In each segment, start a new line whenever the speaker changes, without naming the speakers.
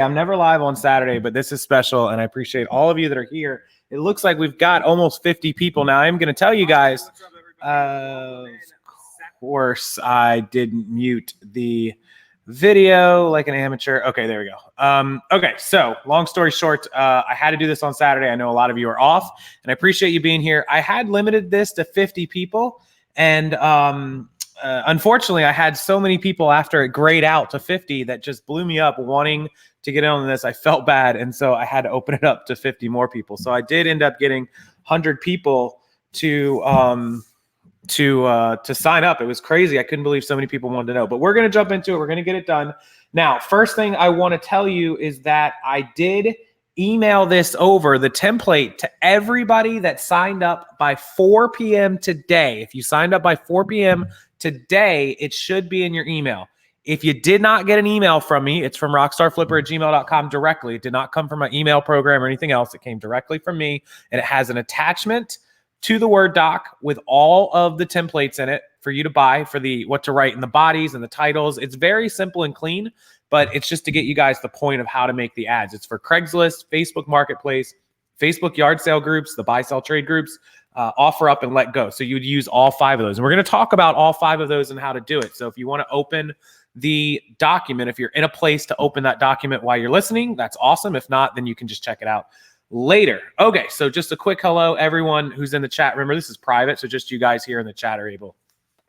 I'm never live on Saturday, but this is special, and I appreciate all of you that are here. It looks like we've got almost 50 people now. I'm going to tell you guys, of course, I didn't mute the video like an amateur. Okay, there we go. Okay, so long story short, I had to do this on Saturday. I know a lot of you are off, and I appreciate you being here. I had limited this to 50 people, and unfortunately, I had so many people after it grayed out to 50 that just blew me up wanting to get in on this. I felt bad, and so I had to open it up to 50 more people. So I did end up getting 100 people to sign up. It was crazy. I couldn't believe so many people wanted to know. But we're going to jump into it. We're going to get it done. Now, first thing I want to tell you is that I did email this over, the template, to everybody that signed up by 4 p.m. today. If you signed up by 4 p.m. today, it should be in your email. If you did not get an email from me, it's from rockstarflipper@gmail.com directly. It did not come from my email program or anything else. It came directly from me, and it has an attachment to the Word doc with all of the templates in it for you to buy for the what to write in the bodies and the titles. It's very simple and clean, but it's just to get you guys the point of how to make the ads. It's for Craigslist, Facebook Marketplace, Facebook yard sale groups, the buy, sell, trade groups, offer up and let go. So you would use all 5 of those. And we're going to talk about all 5 of those and how to do it. So if you want to open the document, if you're in a place to open that document while you're listening, that's awesome. If not, then you can just check it out later. Okay, so just a quick hello, everyone who's in the chat. Remember, this is private, so just you guys here in the chat are able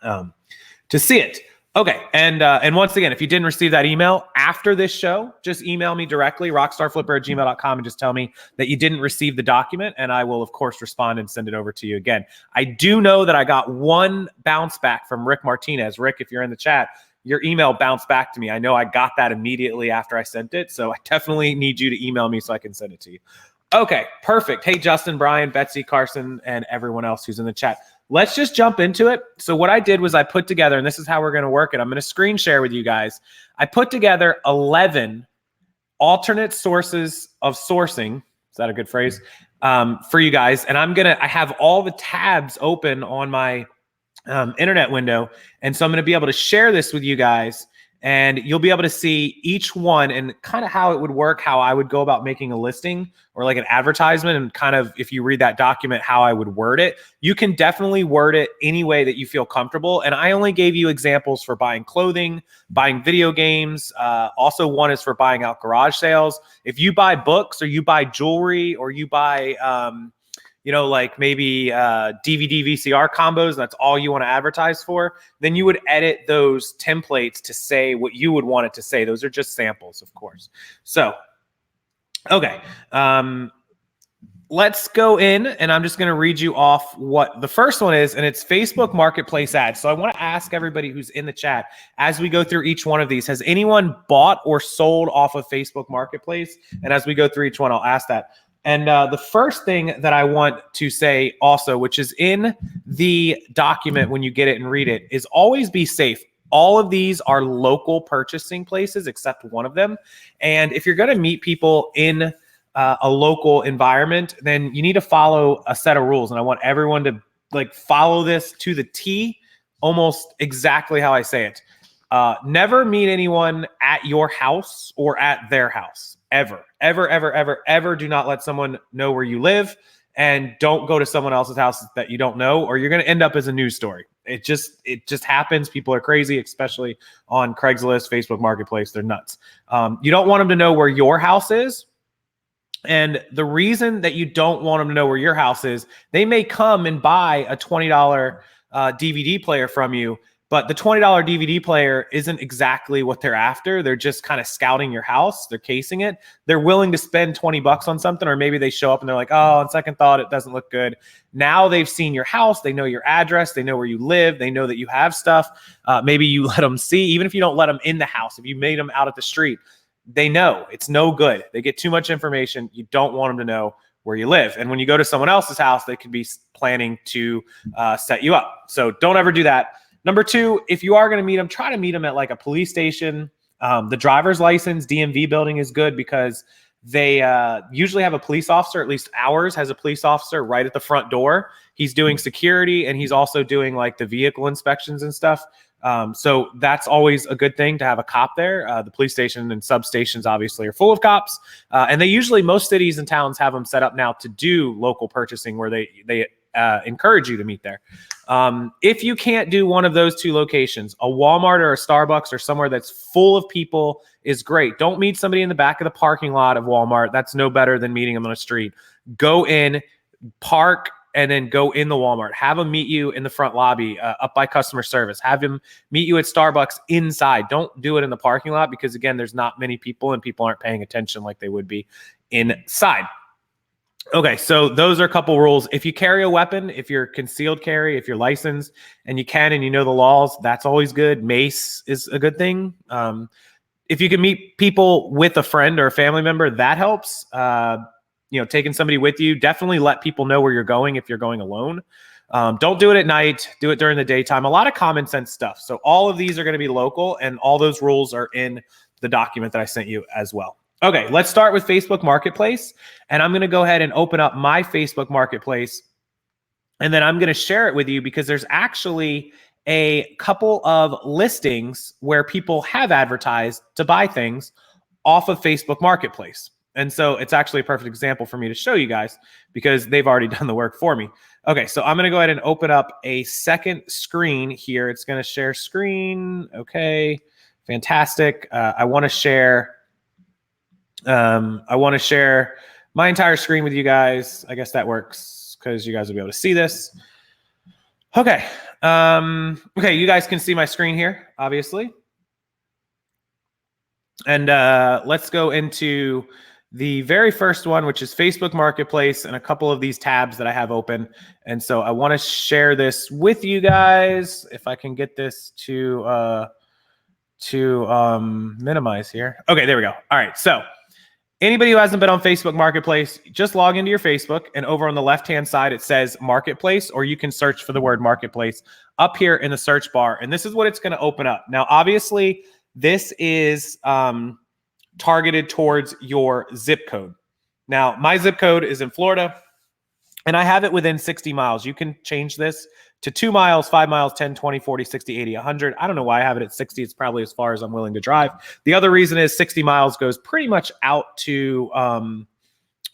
to see it. Okay, and once again, if you didn't receive that email after this show, just email me directly, rockstarflipper@gmail.com, and just tell me that you didn't receive the document, and I will, of course, respond and send it over to you again. I do know that I got one bounce back from Rick Martinez. Rick, if you're in the chat, your email bounced back to me. I know I got that immediately after I sent it, so I definitely need you to email me so I can send it to you. Okay, perfect. Hey, Justin, Brian, Betsy, Carson, and everyone else who's in the chat. Let's just jump into it. So what I did was I put together, and this is how we're going to work it. I'm going to screen share with you guys. I put together 11 alternate sources of sourcing. Is that a good phrase? For you guys. And I have all the tabs open on my internet window. And so I'm going to be able to share this with you guys, and you'll be able to see each one and kind of how it would work, how I would go about making a listing or like an advertisement, and kind of, if you read that document, how I would word it. You can definitely word it any way that you feel comfortable. And I only gave you examples for buying clothing, buying video games. Also, one is for buying out garage sales. If you buy books or you buy jewelry or you buy, like maybe DVD, VCR combos, that's all you want to advertise for, then you would edit those templates to say what you would want it to say. Those are just samples, of course. So, okay. Let's go in, and I'm just going to read you off what the first one is, and it's Facebook Marketplace ads. So I want to ask everybody who's in the chat, as we go through each one of these, has anyone bought or sold off of Facebook Marketplace? And as we go through each one, I'll ask that. And the first thing that I want to say also, which is in the document when you get it and read it, is always be safe. All of these are local purchasing places except one of them. And if you're going to meet people in a local environment, then you need to follow a set of rules. And I want everyone to follow this to the T, almost exactly how I say it. Never meet anyone at your house or at their house. Ever, ever, ever, ever, ever do not let someone know where you live, and don't go to someone else's house that you don't know, or you're going to end up as a news story. It just happens. People are crazy, especially on Craigslist, Facebook Marketplace. They're nuts. You don't want them to know where your house is. And the reason that you don't want them to know where your house is, they may come and buy a $20 DVD player from you, but the $20 DVD player isn't exactly what they're after. They're just kind of scouting your house. They're casing it. They're willing to spend $20 on something, or maybe they show up and they're like, oh, on second thought, it doesn't look good. Now they've seen your house. They know your address. They know where you live. They know that you have stuff. Maybe you let them see, even if you don't let them in the house, if you made them out at the street, they know it's no good. They get too much information. You don't want them to know where you live. And when you go to someone else's house, they could be planning to set you up. So don't ever do that. Number 2, if you are going to meet them, try to meet them at like a police station. The driver's license DMV building is good because they usually have a police officer. At least ours has a police officer right at the front door. He's doing security, and he's also doing like the vehicle inspections and stuff. So that's always a good thing to have a cop there. The police station and substations obviously are full of cops. And they usually, most cities and towns have them set up now to do local purchasing where they encourage you to meet there. If you can't do one of those two locations, a Walmart or a Starbucks or somewhere that's full of people is great. Don't meet somebody in the back of the parking lot of Walmart. That's no better than meeting them on the street. Go in, park, and then go in the Walmart. Have them meet you in the front lobby up by customer service. Have them meet you at Starbucks inside. Don't do it in the parking lot because, again, there's not many people and people aren't paying attention like they would be inside. Okay, so those are a couple rules. If you carry a weapon, if you're concealed carry, if you're licensed and you can and you know the laws, that's always good. Mace is a good thing. If you can meet people with a friend or a family member, that helps. Taking somebody with you, definitely let people know where you're going if you're going alone. Don't do it at night. Do it during the daytime. A lot of common sense stuff. So all of these are going to be local, and all those rules are in the document that I sent you as well. Okay, let's start with Facebook Marketplace. And I'm going to go ahead and open up my Facebook Marketplace. And then I'm going to share it with you because there's actually a couple of listings where people have advertised to buy things off of Facebook Marketplace. And so it's actually a perfect example for me to show you guys because they've already done the work for me. Okay, so I'm going to go ahead and open up a second screen here. It's going to share screen. Okay, fantastic. I want to share my entire screen with you guys. I guess that works because you guys will be able to see this. Okay. Okay, you guys can see my screen here, obviously. And let's go into the very first one, which is Facebook Marketplace, and a couple of these tabs that I have open. And so I want to share this with you guys. If I can get this to minimize here. Okay, there we go. All right, so anybody who hasn't been on Facebook Marketplace, just log into your Facebook, and over on the left-hand side, it says Marketplace, or you can search for the word Marketplace up here in the search bar. And this is what it's going to open up. Now, obviously, this is targeted towards your zip code. Now, my zip code is in Florida, and I have it within 60 miles. You can change this to 2 miles, 5 miles, 10, 20, 40, 60, 80, 100. I don't know why I have it at 60. It's probably as far as I'm willing to drive. The other reason is 60 miles goes pretty much out to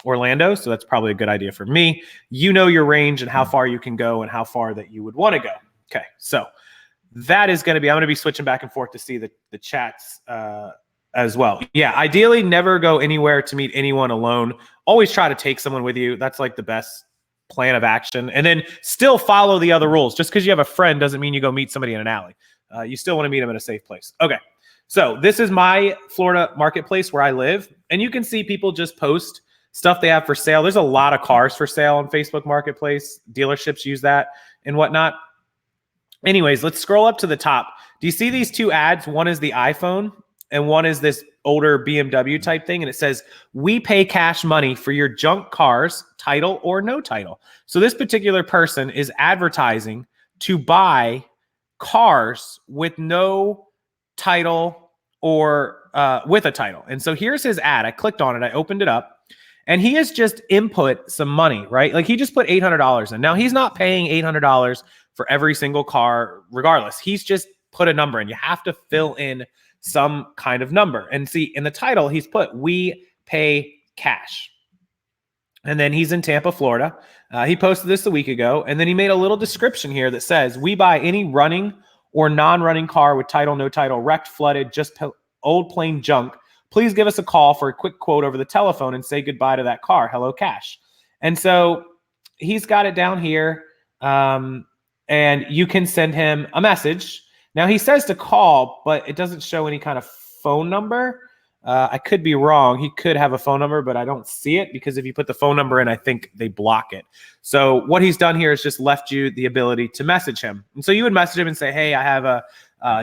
Orlando, so that's probably a good idea for me. You know your range and how far you can go and how far that you would want to go. Okay, so that is going to be, I'm going to be switching back and forth to see the chats as well. Yeah, ideally never go anywhere to meet anyone alone. Always try to take someone with you. That's like the best plan of action. And then still follow the other rules. Just because you have a friend doesn't mean you go meet somebody in an alley. You still want to meet them in a safe place. Okay, so this is my Florida marketplace where I live. And you can see people just post stuff they have for sale. There's a lot of cars for sale on Facebook Marketplace. Dealerships use that and whatnot. Anyways, let's scroll up to the top. Do you see these two ads? One is the iPhone and one is this older BMW type thing. And it says, we pay cash money for your junk cars, title or no title. So this particular person is advertising to buy cars with no title or with a title. And so here's his ad. I clicked on it. I opened it up. And he has just input some money, right? Like he just put $800 in. Now he's not paying $800 for every single car regardless. He's just put a number in. You have to fill in some kind of number. And see, in the title, he's put, we pay cash. And then he's in Tampa, Florida. He posted this a week ago. And then he made a little description here that says, we buy any running or non-running car with title, no title, wrecked, flooded, just old plain junk. Please give us a call for a quick quote over the telephone and say goodbye to that car. Hello, cash. And so he's got it down here. And you can send him a message. Now he says to call, but it doesn't show any kind of phone number. I could be wrong. He could have a phone number, but I don't see it because if you put the phone number in, I think they block it. So what he's done here is just left you the ability to message him. And so you would message him and say, hey, I have a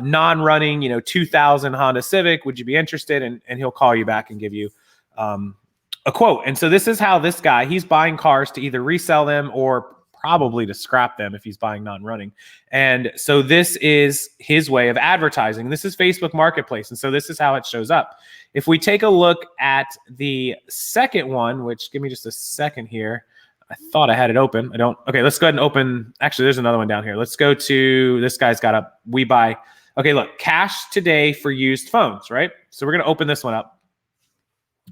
non-running, 2000 Honda Civic. Would you be interested? And he'll call you back and give you a quote. And so this is how this guy, he's buying cars to either resell them or probably to scrap them if he's buying non-running. And so this is his way of advertising. This is Facebook Marketplace. And so this is how it shows up. If we take a look at the second one, which give me just a second here. I thought I had it open. I don't. Okay, let's go ahead and open. Actually, there's another one down here. Let's go to this guy's got a we buy. Okay, look, cash today for used phones, right? So we're going to open this one up.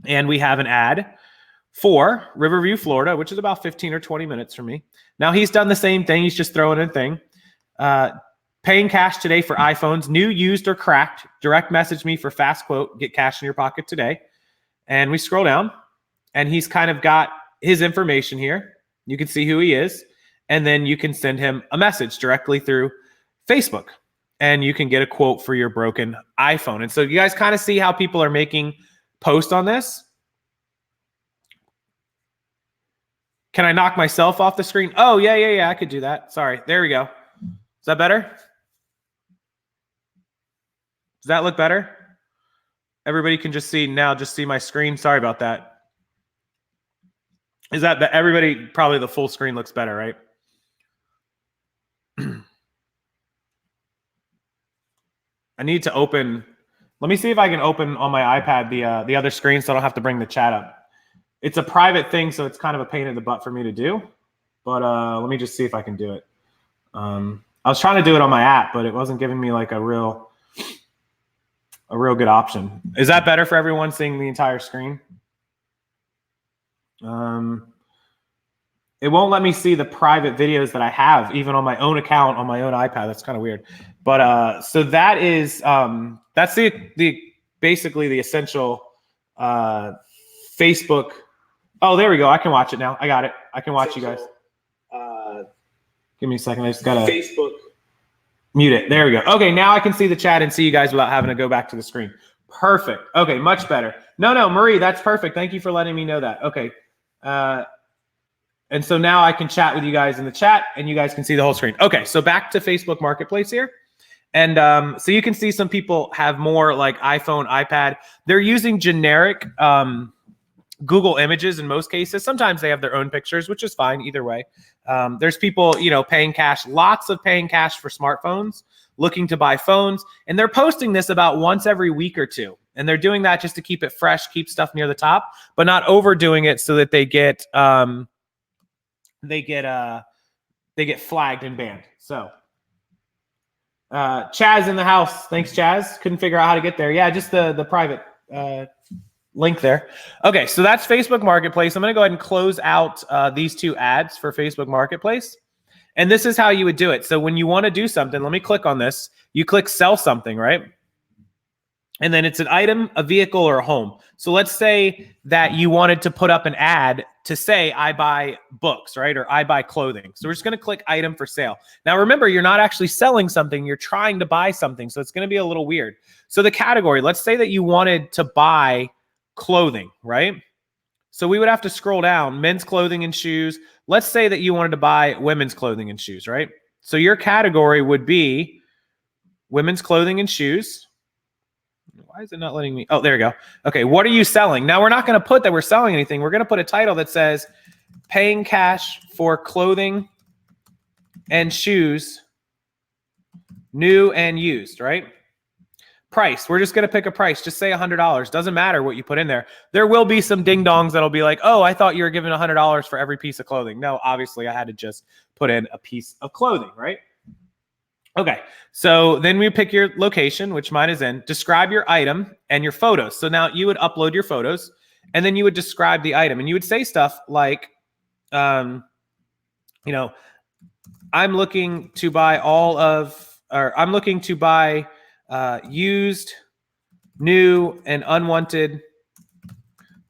And we have an ad for Riverview, Florida, which is about 15 or 20 minutes from me. Now he's done the same thing. He's just throwing in a thing. Paying cash today for iPhones, new, used, or cracked. Direct message me for fast quote. Get cash in your pocket today. And we scroll down, and he's kind of got his information here. You can see who he is. And then you can send him a message directly through Facebook. And you can get a quote for your broken iPhone. And so you guys kind of see how people are making posts on this. Can I knock myself off the screen? Oh, yeah. I could do that. Sorry. There we go. Is that better? Does that look better? Everybody can just see now, just see my screen. Sorry about that. Is that everybody? Probably the full screen looks better, right? I need to open. Let me see if I can open on my iPad the other screen so I don't have to bring the chat up. It's a private thing, so it's kind of a pain in the butt for me to do. But let me just see if I can do it. I was trying to do it on my app, but it wasn't giving me like a real good option. Is that better for everyone seeing the entire screen? It won't let me see the private videos that I have, even on my own account on my own iPad. That's kind of weird. But so that is that's the basically the essential Facebook. Oh, there we go. I can watch it now. I got it. I can watch you guys. Give me a second. I just gotta Facebook mute it. There we go. Okay, now I can see the chat and see you guys without having to go back to the screen. Perfect. Okay, much better. No, Marie, that's perfect. Thank you for letting me know that. Okay. And so now I can chat with you guys in the chat and you guys can see the whole screen. Okay, so back to Facebook Marketplace here. And so you can see some people have more like iPhone, iPad. They're using generic Google images in most cases. Sometimes they have their own pictures, which is fine either way. There's people, paying cash, lots of paying cash for smartphones, looking to buy phones. And they're posting this about once every week or two. And they're doing that just to keep it fresh, keep stuff near the top, but not overdoing it so that they get flagged and banned. So Chaz in the house. Thanks, Chaz. Couldn't figure out how to get there. Yeah, just the private link there. Okay, so that's Facebook Marketplace. I'm going to go ahead and close out these two ads for Facebook Marketplace. And this is how you would do it. So when you want to do something, let me click on this. You click sell something, right? And then it's an item, a vehicle, or a home. So let's say that you wanted to put up an ad to say, I buy books, right? Or I buy clothing. So we're just going to click item for sale. Now, remember, you're not actually selling something. You're trying to buy something. So it's going to be a little weird. So the category, let's say that you wanted to buy clothing, right? So we would have to scroll down, men's clothing and shoes. Let's say that you wanted to buy women's clothing and shoes, right? So your category would be women's clothing and shoes. Why is it not letting me? Oh, there we go. Okay, what are you selling? Now, we're not going to put that we're selling anything. We're going to put a title that says paying cash for clothing and shoes, new and used, right? Price, we're just going to pick a price. Just say $100. Doesn't matter what you put in there. There will be some ding-dongs that'll be like, oh, I thought you were giving $100 for every piece of clothing. No, obviously, I had to just put in a piece of clothing, right? Okay, so then we pick your location, which mine is in. Describe your item and your photos. So now you would upload your photos, and then you would describe the item. And you would say stuff like, I'm looking to buy I'm looking to buy used, new, and unwanted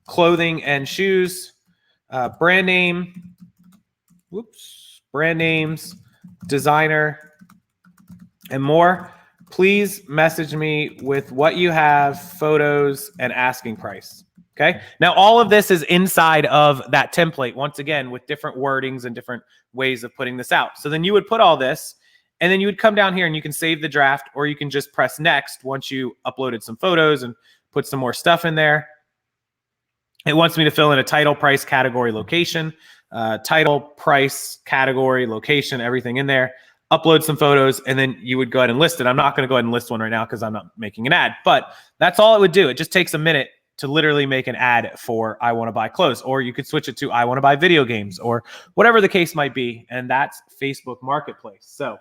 clothing and shoes, brand names, designer, and more. Please message me with what you have, photos, and asking price. Okay. Now, all of this is inside of that template, once again, with different wordings and different ways of putting this out. So then you would put all this, and then you would come down here and you can save the draft, or you can just press next once you uploaded some photos and put some more stuff in there. It wants me to fill in a title, price, category, location, title, price, category, location, everything in there. Upload some photos, and then you would go ahead and list it. I'm not going to go ahead and list one right now because I'm not making an ad, but that's all it would do. It just takes a minute to literally make an ad for I want to buy clothes, or you could switch it to I want to buy video games, or whatever the case might be. And that's Facebook Marketplace. So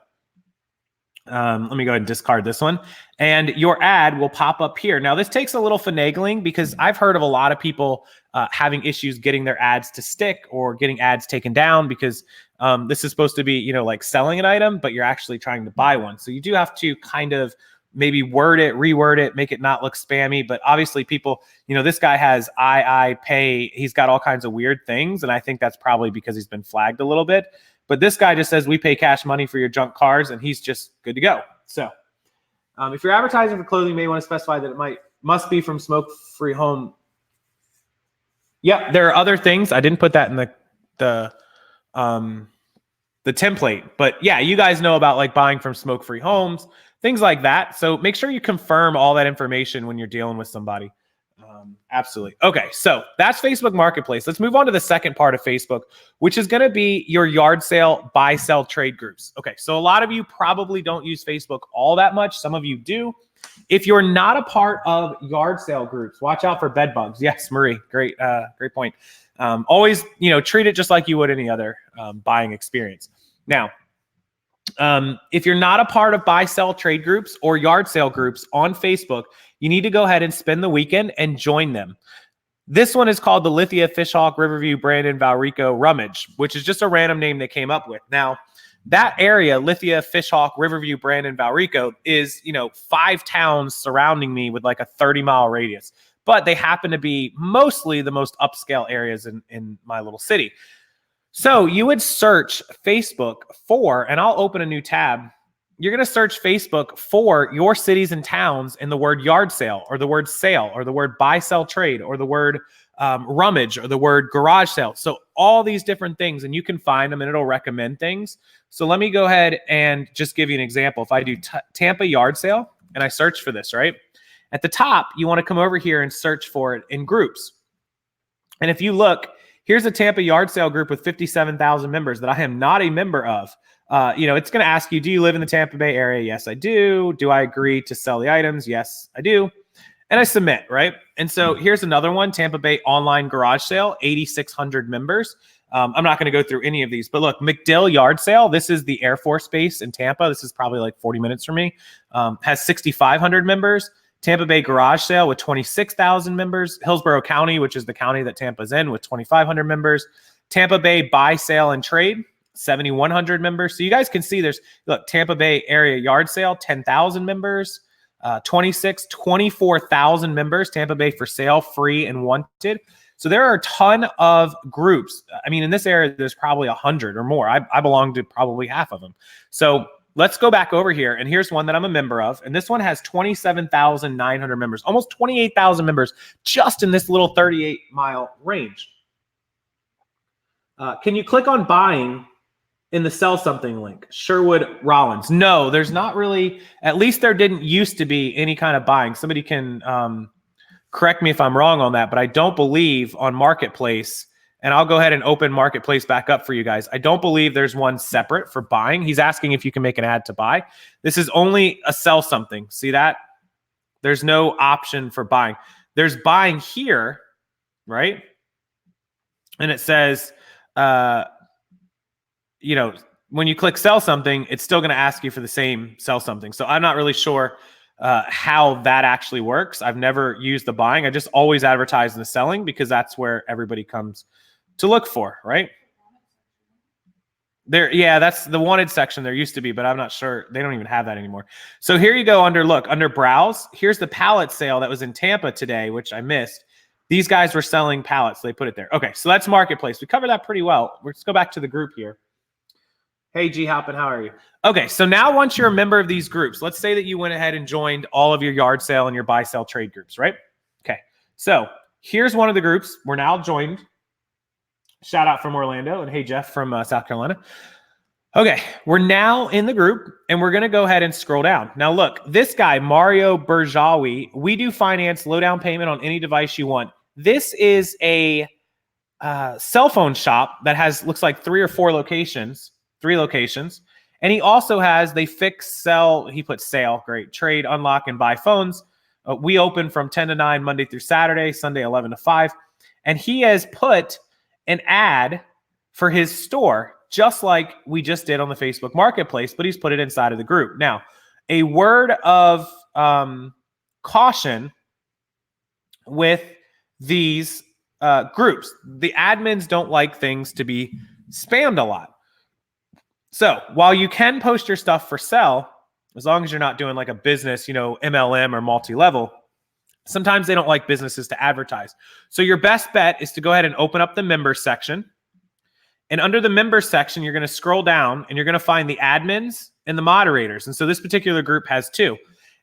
let me go ahead and discard this one. And your ad will pop up here. Now, this takes a little finagling because I've heard of a lot of people having issues getting their ads to stick or getting ads taken down because this is supposed to be, you know, like selling an item, but you're actually trying to buy one. So you do have to kind of maybe reword it, make it not look spammy. But obviously people, you know, this guy has I pay. He's got all kinds of weird things. And I think that's probably because he's been flagged a little bit. But this guy just says we pay cash money for your junk cars, and he's just good to go. So if you're advertising for clothing, you may want to specify that it must be from smoke-free home. Yep, there are other things. I didn't put that in the template, but yeah, you guys know about like buying from smoke-free homes, things like that. So make sure you confirm all that information when you're dealing with somebody. Absolutely. Okay, so that's Facebook Marketplace. Let's move on to the second part of Facebook, which is going to be your yard sale, buy, sell, trade groups. Okay, so a lot of you probably don't use Facebook all that much. Some of you do. If you're not a part of yard sale groups, watch out for bed bugs. Yes, Marie, great point. Always, you know, treat it just like you would any other buying experience. Now, if you're not a part of buy, sell, trade groups or yard sale groups on Facebook, you need to go ahead and spend the weekend and join them. This one is called the Lithia, Fishhawk, Riverview, Brandon, Valrico, Rummage, which is just a random name they came up with. Now, that area, Lithia, Fishhawk, Riverview, Brandon, Valrico, is, you know, 5 towns surrounding me with like a 30-mile radius. But they happen to be mostly the most upscale areas in my little city. So you would search Facebook for, and I'll open a new tab. You're going to search Facebook for your cities and towns in the word yard sale or the word sale or the word buy, sell, trade or the word rummage or the word garage sale. So all these different things, and you can find them and it'll recommend things. So let me go ahead and just give you an example. If I do Tampa yard sale and I search for this, right? At the top, you want to come over here and search for it in groups. And if you look, here's a Tampa yard sale group with 57,000 members that I am not a member of. You know, it's going to ask you, do you live in the Tampa Bay area? Yes, I do. Do I agree to sell the items? Yes, I do. And I submit, right? And so here's another one, Tampa Bay online garage sale, 8,600 members. I'm not going to go through any of these, but look, McDill yard sale. This is the Air Force Base in Tampa. This is probably like 40 minutes from me. Has 6,500 members. Tampa Bay garage sale with 26,000 members. Hillsborough County, which is the county that Tampa's in, with 2,500 members. Tampa Bay buy, sale, and trade, 7,100 members. So you guys can see there's, look, Tampa Bay area yard sale, 10,000 members, 24,000 members, Tampa Bay for sale, free, and wanted. So there are a ton of groups. I mean, in this area, there's probably 100 or more. I belong to probably half of them. So let's go back over here. And here's one that I'm a member of. And this one has 27,900 members, almost 28,000 members just in this little 38-mile range. Can you click on buying in the sell something link? Sherwood Rollins. No, there's not really, at least there didn't used to be any kind of buying. Somebody can correct me if I'm wrong on that, but I don't believe on Marketplace, and I'll go ahead and open Marketplace back up for you guys. I don't believe there's one separate for buying. He's asking if you can make an ad to buy. This is only a sell something. See that? There's no option for buying. There's buying here, right? And it says, you know, when you click sell something, it's still going to ask you for the same sell something. So I'm not really sure how that actually works. I've never used the buying. I just always advertise the selling because that's where everybody comes to look for, right? There, yeah, that's the wanted section. There used to be, but I'm not sure. They don't even have that anymore. So here you go under, look, under browse. Here's the pallet sale that was in Tampa today, which I missed. These guys were selling pallets. So they put it there. Okay, so that's Marketplace. We covered that pretty well. Let's go back to the group here. Hey, G Hoppin, how are you? Okay, so now once you're a member of these groups, let's say that you went ahead and joined all of your yard sale and your buy, sell, trade groups, right? Okay, so here's one of the groups. We're now joined. Shout out from Orlando, and hey, Jeff from South Carolina. Okay, we're now in the group, and we're going to go ahead and scroll down. Now, look, this guy, Mario Berjawi, we do finance low down payment on any device you want. This is a cell phone shop that has, looks like 3 or 4 locations, 3 locations. And he also has, they fix, sell, he put sale, great, trade, unlock, and buy phones. We open from 10 to 9 Monday through Saturday, Sunday 11 to 5. And he has put an ad for his store, just like we just did on the Facebook Marketplace, but he's put it inside of the group. Now, a word of caution with these groups. The admins don't like things to be spammed a lot. So while you can post your stuff for sale, as long as you're not doing like a business, MLM or multi-level, sometimes they don't like businesses to advertise. So your best bet is to go ahead and open up the members section. And under the members section, you're going to scroll down and you're going to find the admins and the moderators. And so this particular group has two.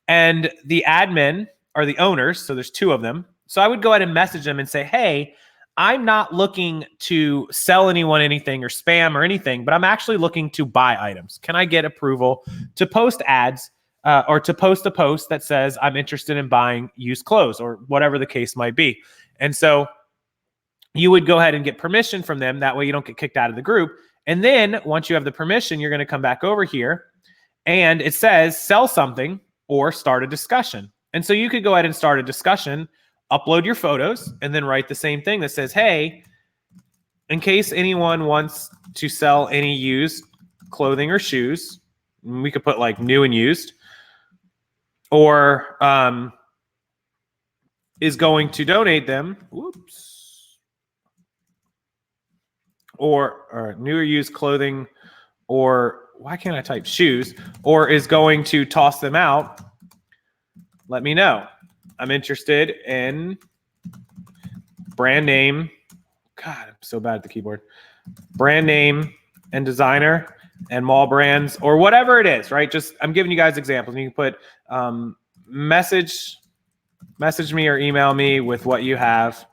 And the admin are the owners. So there's two of them. So I would go ahead and message them and say, hey, I'm not looking to sell anyone anything or spam or anything, but I'm actually looking to buy items. Can I get approval to post ads or to post a post that says I'm interested in buying used clothes or whatever the case might be? And so you would go ahead and get permission from them. That way you don't get kicked out of the group. And then once you have the permission, you're going to come back over here and it says sell something or start a discussion. And so you could go ahead and start a discussion, upload your photos, and then write the same thing that says, hey, in case anyone wants to sell any used clothing or shoes, we could put like new and used, or is going to donate them, or new or used clothing, or why can't I type shoes, or is going to toss them out, let me know. I'm interested in brand name. God, I'm so bad at the keyboard. Brand name and designer and mall brands or whatever it is, right? Just I'm giving you guys examples. You can put message me or email me with what you have,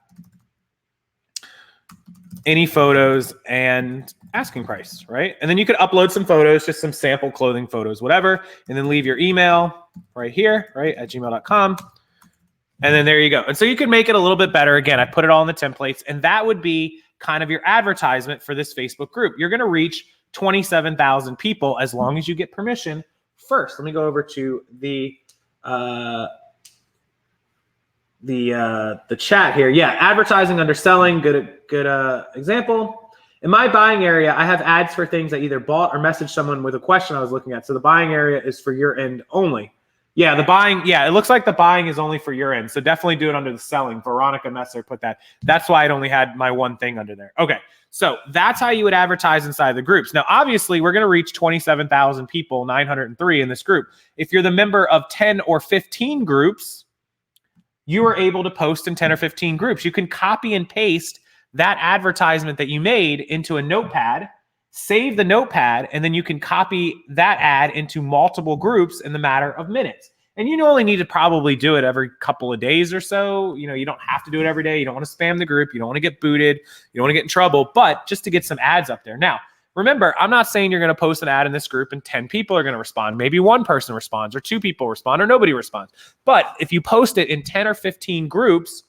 any photos and asking price, right? And then you could upload some photos, just some sample clothing photos, whatever, and then leave your email right here, right, at gmail.com. And then there you go. And so you can make it a little bit better. Again, I put it all in the templates, and that would be kind of your advertisement for this Facebook group. You're going to reach 27,000 people as long as you get permission first. Let me go over to the chat here. Yeah, advertising underselling, good example. In my buying area, I have ads for things I either bought or messaged someone with a question I was looking at. So the buying area is for your end only. Yeah, the buying, it looks like the buying is only for your end. So definitely do it under the selling. Veronica Messer put that. That's why it only had my one thing under there. Okay, so that's how you would advertise inside the groups. Now, obviously, we're going to reach 27,000 people, 903 in this group. If you're the member of 10 or 15 groups, you are able to post in 10 or 15 groups. You can copy and paste that advertisement that you made into a notepad, save the notepad, and then you can copy that ad into multiple groups in the matter of minutes. And you only need to probably do it every couple of days or so. You don't have to do it every day. You don't want to spam the group. You don't want to get booted. You don't want to get in trouble, but just to get some ads up there. Now, remember, I'm not saying you're going to post an ad in this group and 10 people are going to respond. Maybe one person responds or 2 people respond or nobody responds. But if you post it in 10 or 15 groups,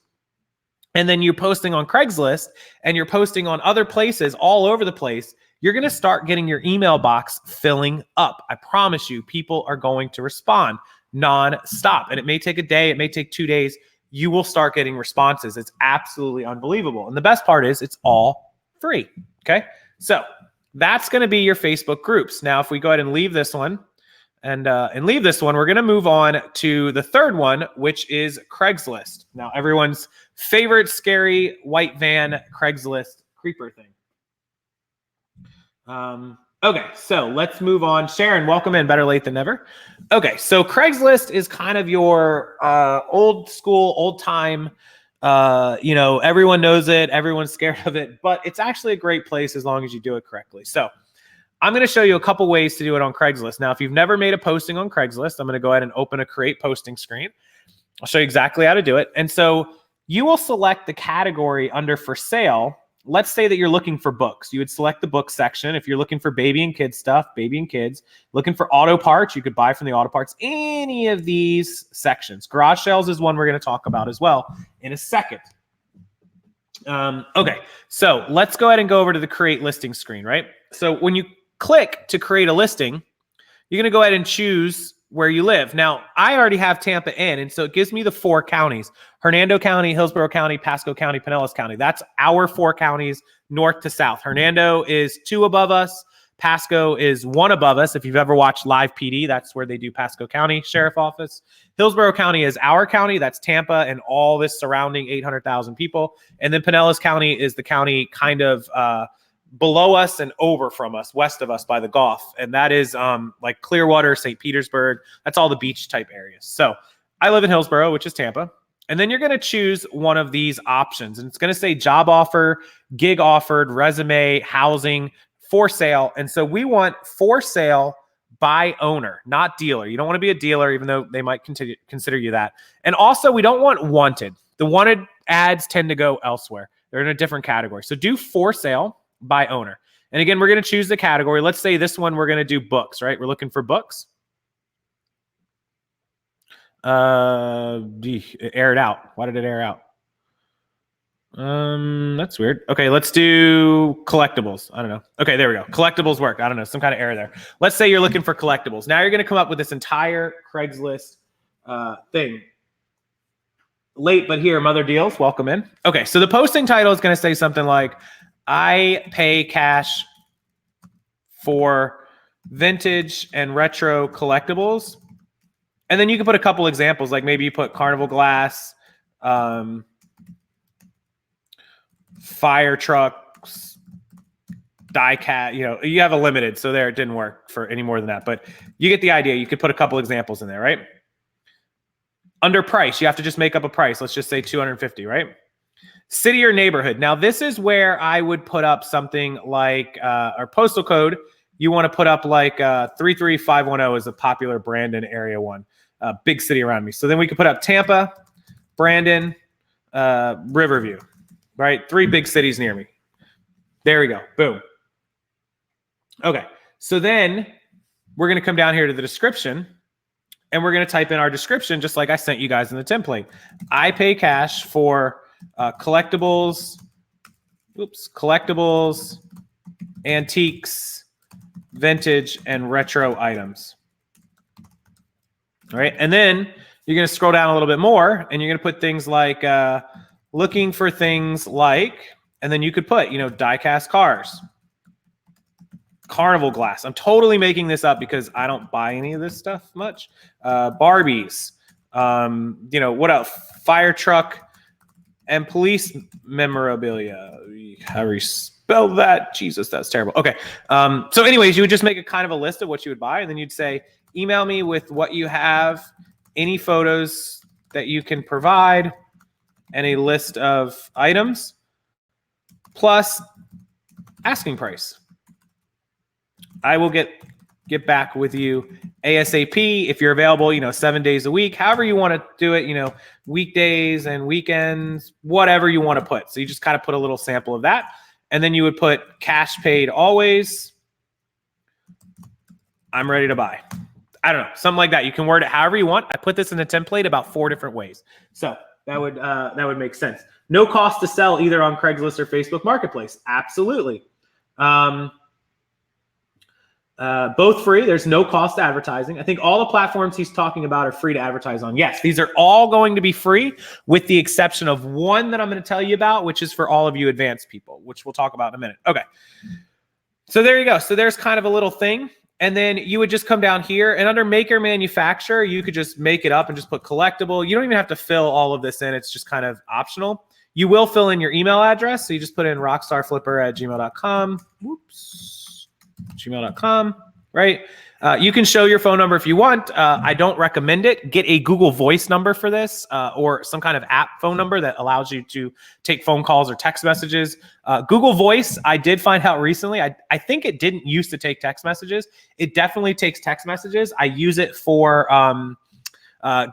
and then you're posting on Craigslist and you're posting on other places all over the place, you're going to start getting your email box filling up. I promise you, people are going to respond non-stop. And it may take a day. It may take 2 days. You will start getting responses. It's absolutely unbelievable. And the best part is it's all free. Okay. So that's going to be your Facebook groups. Now, if we go ahead and leave this one we're going to move on to the third one, which is Craigslist. Now, everyone's favorite scary white van Craigslist creeper thing. Okay, so let's move on. Sharon, welcome in. Better late than never. Okay, so Craigslist is kind of your old school, old time. Everyone knows it. Everyone's scared of it, but it's actually a great place as long as you do it correctly. So I'm going to show you a couple ways to do it on Craigslist. Now, if you've never made a posting on Craigslist, I'm going to go ahead and open a create posting screen. I'll show you exactly how to do it. And so you will select the category under for sale. Let's say that you're looking for books. You would select the book section. If you're looking for baby and kids stuff, baby and kids. Looking for auto parts, you could buy from the auto parts. Any of these sections. Garage sales is one we're going to talk about as well in a second. Okay, so let's go ahead and go over to the create listing screen, right? So when you click to create a listing, you're going to go ahead and choose where you live. Now, I already have Tampa in, and so it gives me the 4 counties: Hernando County, Hillsborough County, Pasco County, Pinellas County. That's our 4 counties north to south. Hernando is 2 above us. Pasco is 1 above us. If you've ever watched Live PD, that's where they do Pasco County Sheriff Office. Hillsborough County is our county. That's Tampa and all this surrounding 800,000 people. And then Pinellas County is the county kind of below us and over from us, west of us by the Gulf. And that is like Clearwater, St. Petersburg. That's all the beach type areas. So I live in Hillsborough, which is Tampa. And then you're going to choose one of these options. And it's going to say job offer, gig offered, resume, housing, for sale. And so we want for sale by owner, not dealer. You don't want to be a dealer, even though they might consider you that. And also, we don't want wanted. The wanted ads tend to go elsewhere. They're in a different category. So do for sale by owner. And again, we're going to choose the category. Let's say this one, we're going to do books, right? We're looking for books. It aired out. Why did it air out? That's weird. Okay, let's do collectibles. I don't know. Okay, there we go. Collectibles work. I don't know. Some kind of error there. Let's say you're looking for collectibles. Now you're going to come up with this entire Craigslist thing. Late, but here, Mother Deals. Welcome in. Okay, so the posting title is going to say something like, I pay cash for vintage and retro collectibles. And then you can put a couple examples, like maybe you put carnival glass, fire trucks, die cat, you have a limited. So there, it didn't work for any more than that, but you get the idea. You could put a couple examples in there, right? Under price, you have to just make up a price. Let's just say 250, right? City or neighborhood. Now this is where I would put up something like, our postal code. You want to put up like 33510 is a popular Brandon area one, big city around me. So then we could put up Tampa, Brandon, Riverview. Right? 3 big cities near me. There we go. Boom. Okay. So then we're going to come down here to the description and we're going to type in our description just like I sent you guys in the template. I pay cash for collectibles, antiques, vintage, and retro items. All right. And then you're going to scroll down a little bit more and you're going to put things like, looking for things like, and then you could put, die-cast cars, carnival glass. I'm totally making this up because I don't buy any of this stuff much. Barbies, what else? Fire truck and police memorabilia. How do you spell that? Jesus, that's terrible. Okay. So anyways, you would just make a kind of a list of what you would buy. And then you'd say, email me with what you have, any photos that you can provide, and a list of items plus asking price. I will get back with you ASAP if you're available, 7 days a week, however you want to do it, weekdays and weekends, whatever you want to put. So you just kind of put a little sample of that. And then you would put cash paid always. I'm ready to buy. I don't know, something like that. You can word it however you want. I put this in a template about 4 different ways. So that would make sense. No cost to sell either on Craigslist or Facebook Marketplace. Absolutely. Both free. There's no cost to advertising. I think all the platforms he's talking about are free to advertise on. Yes, these are all going to be free with the exception of one that I'm going to tell you about, which is for all of you advanced people, which we'll talk about in a minute. Okay. So there you go. So there's kind of a little thing. And then you would just come down here and under maker manufacturer, you could just make it up and just put collectible. You don't even have to fill all of this in. It's just kind of optional. You will fill in your email address. So you just put in rockstarflipper@gmail.com. Whoops. Gmail.com, right? You can show your phone number if you want. I don't recommend it. Get a Google Voice number for this or some kind of app phone number that allows you to take phone calls or text messages. Google Voice, I did find out recently, I think it didn't used to take text messages. It definitely takes text messages. I use it for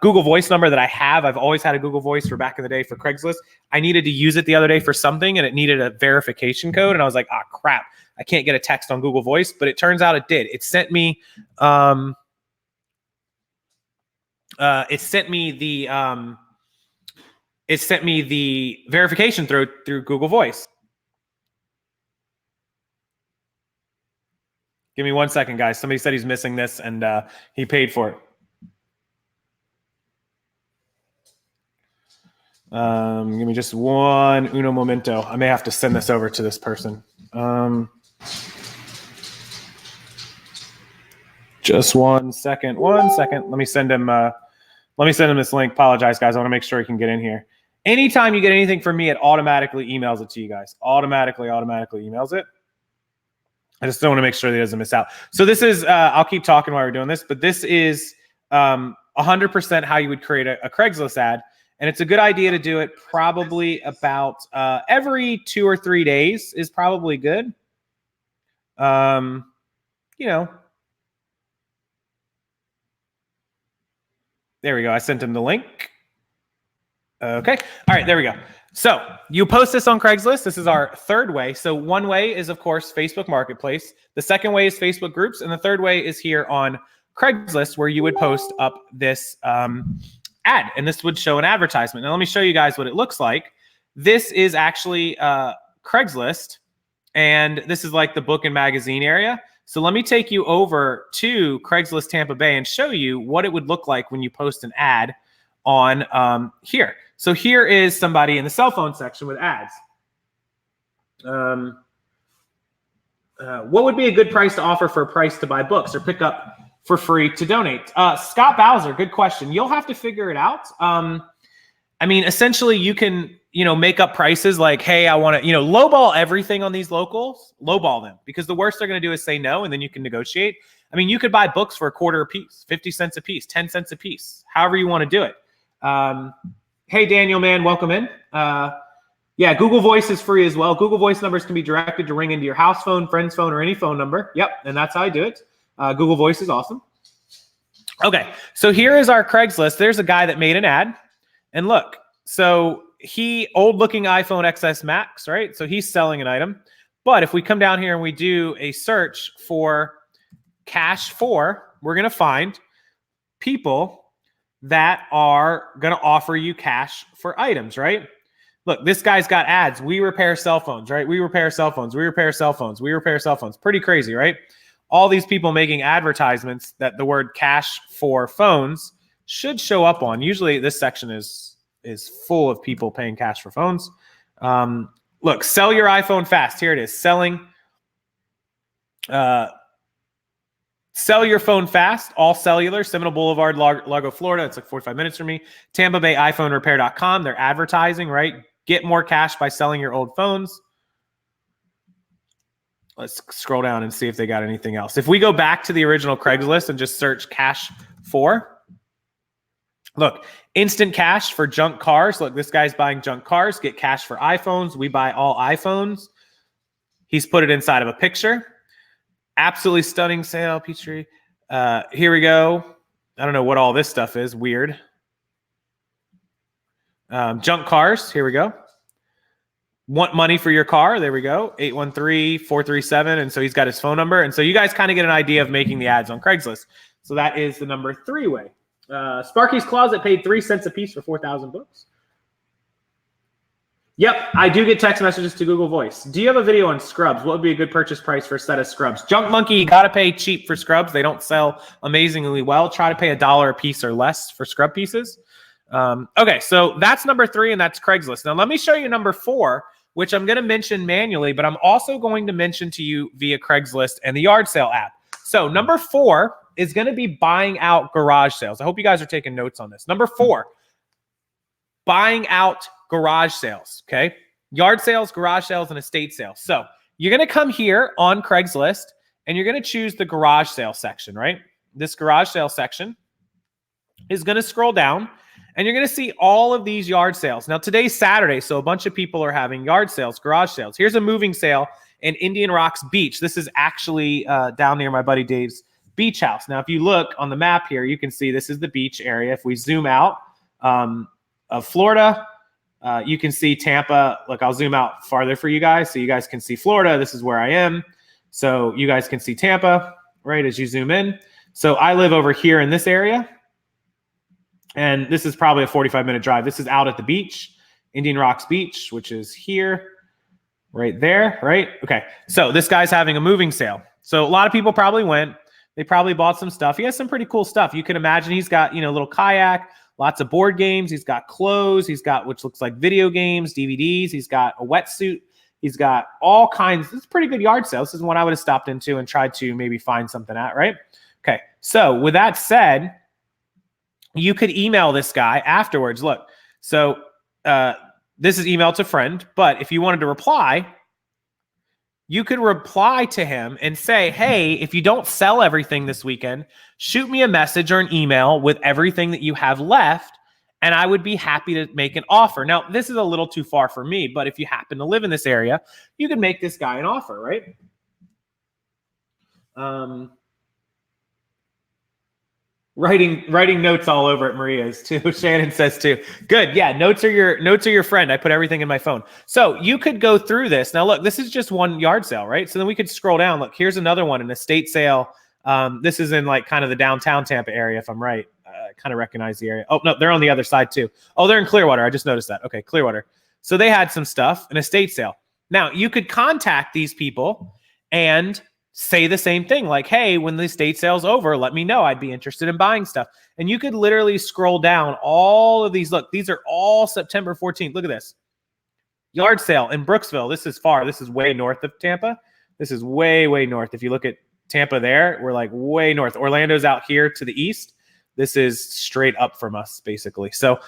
Google Voice number that I have. I've always had a Google Voice for back in the day for Craigslist. I needed to use it the other day for something and it needed a verification code. And I was like, crap. I can't get a text on Google Voice, but it turns out it did. It sent me the verification through Google Voice. Give me 1 second, guys. Somebody said he's missing this and he paid for it. Give me just uno momento. I may have to send this over to this person. Just 1 second. 1 second. Let me send him this link. Apologize, guys. I want to make sure he can get in here. Anytime you get anything from me, it automatically emails it to you guys. Automatically emails it. I just don't want to make sure that he doesn't miss out. So this is, I'll keep talking while we're doing this, but this is 100% how you would create a Craigslist ad. And it's a good idea to do it probably about every 2 or 3 days is probably good. You know, there we go. I sent him the link. Okay. All right, there we go. So you post this on Craigslist. This is our third way. So one way is, of course, Facebook Marketplace. The second way is Facebook groups. And the third way is here on Craigslist, where you would post up this ad. And this would show an advertisement. Now, let me show you guys what it looks like. This is actually Craigslist. And this is like the book and magazine area. So let me take you over to Craigslist Tampa Bay and show you what it would look like when you post an ad on here. So here is somebody in the cell phone section with ads. What would be a good price to offer for a price to buy books or pick up for free to donate? Scott Bowser, good question. You'll have to figure it out. I mean, essentially you can, make up prices like, hey, I want to, lowball everything on these locals, lowball them, because the worst they're going to do is say no, and then you can negotiate. I mean, you could buy books for $0.25 a piece, 50 cents a piece, 10 cents a piece, however you want to do it. Hey, Daniel, man, welcome in. Yeah, Google Voice is free as well. Google Voice numbers can be directed to ring into your house phone, friend's phone, or any phone number. Yep, and that's how I do it. Google Voice is awesome. Okay, so here is our Craigslist. There's a guy that made an ad. And look, so old-looking iPhone XS Max, right? So he's selling an item. But if we come down here and we do a search for cash for, we're going to find people that are going to offer you cash for items, right? Look, this guy's got ads. We repair cell phones, right? We repair cell phones. We repair cell phones. We repair cell phones. Pretty crazy, right? All these people making advertisements that the word cash for phones should show up on. Usually this section is full of people paying cash for phones. Look, sell your iPhone fast. Here it is. Sell your phone fast, all cellular, Seminole Boulevard, Largo, Florida. It's like 45 minutes from me. Tampa Bay iPhone Repair.com. They're advertising, right? Get more cash by selling your old phones. Let's scroll down and see if they got anything else. If we go back to the original Craigslist and just search cash for, look, instant cash for junk cars. Look, this guy's buying junk cars. Get cash for iPhones. We buy all iPhones. He's put it inside of a picture. Absolutely stunning sale, Peachtree. Here we go. I don't know what all this stuff is. Weird. Junk cars. Here we go. Want money for your car? There we go. 813-437. And so he's got his phone number. And so you guys kind of get an idea of making the ads on Craigslist. So that is the number 3 way. Sparky's Closet paid 3 cents a piece for 4,000 books. Yep, I do get text messages to Google Voice. Do you have a video on scrubs? What would be a good purchase price for a set of scrubs? Junk Monkey, you got to pay cheap for scrubs. They don't sell amazingly well. Try to pay $1 a piece or less for scrub pieces. Okay, so that's number 3, and that's Craigslist. Now, let me show you number 4, which I'm going to mention manually, but I'm also going to mention to you via Craigslist and the yard sale app. So number 4 is going to be buying out garage sales. I hope you guys are taking notes on this. Number 4, buying out garage sales, okay? Yard sales, garage sales, and estate sales. So you're going to come here on Craigslist, and you're going to choose the garage sale section, right? This garage sale section is going to scroll down, and you're going to see all of these yard sales. Now, today's Saturday, so a bunch of people are having yard sales, garage sales. Here's a moving sale in Indian Rocks Beach. This is actually down near my buddy Dave's beach house. Now, if you look on the map here, you can see this is the beach area. If we zoom out of Florida, you can see Tampa. Look, I'll zoom out farther for you guys so you guys can see Florida. This is where I am. So you guys can see Tampa, right, as you zoom in. So I live over here in this area. And this is probably a 45-minute drive. This is out at the beach, Indian Rocks Beach, which is here, right there, right? Okay, so this guy's having a moving sale. So a lot of people probably went. They probably bought some stuff. He has some pretty cool stuff. You can imagine he's got, a little kayak, lots of board games. He's got clothes. He's got, which looks like video games, DVDs. He's got a wetsuit. He's got all kinds. It's a pretty good yard sale. This is one I would have stopped into and tried to maybe find something at, right? Okay. So with that said, you could email this guy afterwards. Look, so this is email to friend, but if you wanted to reply, you could reply to him and say, hey, if you don't sell everything this weekend, shoot me a message or an email with everything that you have left, and I would be happy to make an offer. Now, this is a little too far for me, but if you happen to live in this area, you can make this guy an offer, right? Writing notes all over at Maria's too. Shannon says too. Good. Yeah. Notes are your friend. I put everything in my phone. So you could go through this. Now look, this is just one yard sale, right? So then we could scroll down. Look, here's another one, an estate sale. This is in like kind of the downtown Tampa area, if I'm right. I kind of recognize the area. Oh no, they're on the other side too. Oh, they're in Clearwater. I just noticed that. Okay. Clearwater. So they had some stuff, an estate sale. Now you could contact these people and say the same thing, like, hey, when the estate sale's over, let me know. I'd be interested in buying stuff. And you could literally scroll down all of these. Look, these are all September 14th. Look at this. Yard sale in Brooksville. This is far. This is way north of Tampa. This is way, way north. If you look at Tampa there, we're like way north. Orlando's out here to the east. This is straight up from us, basically. So,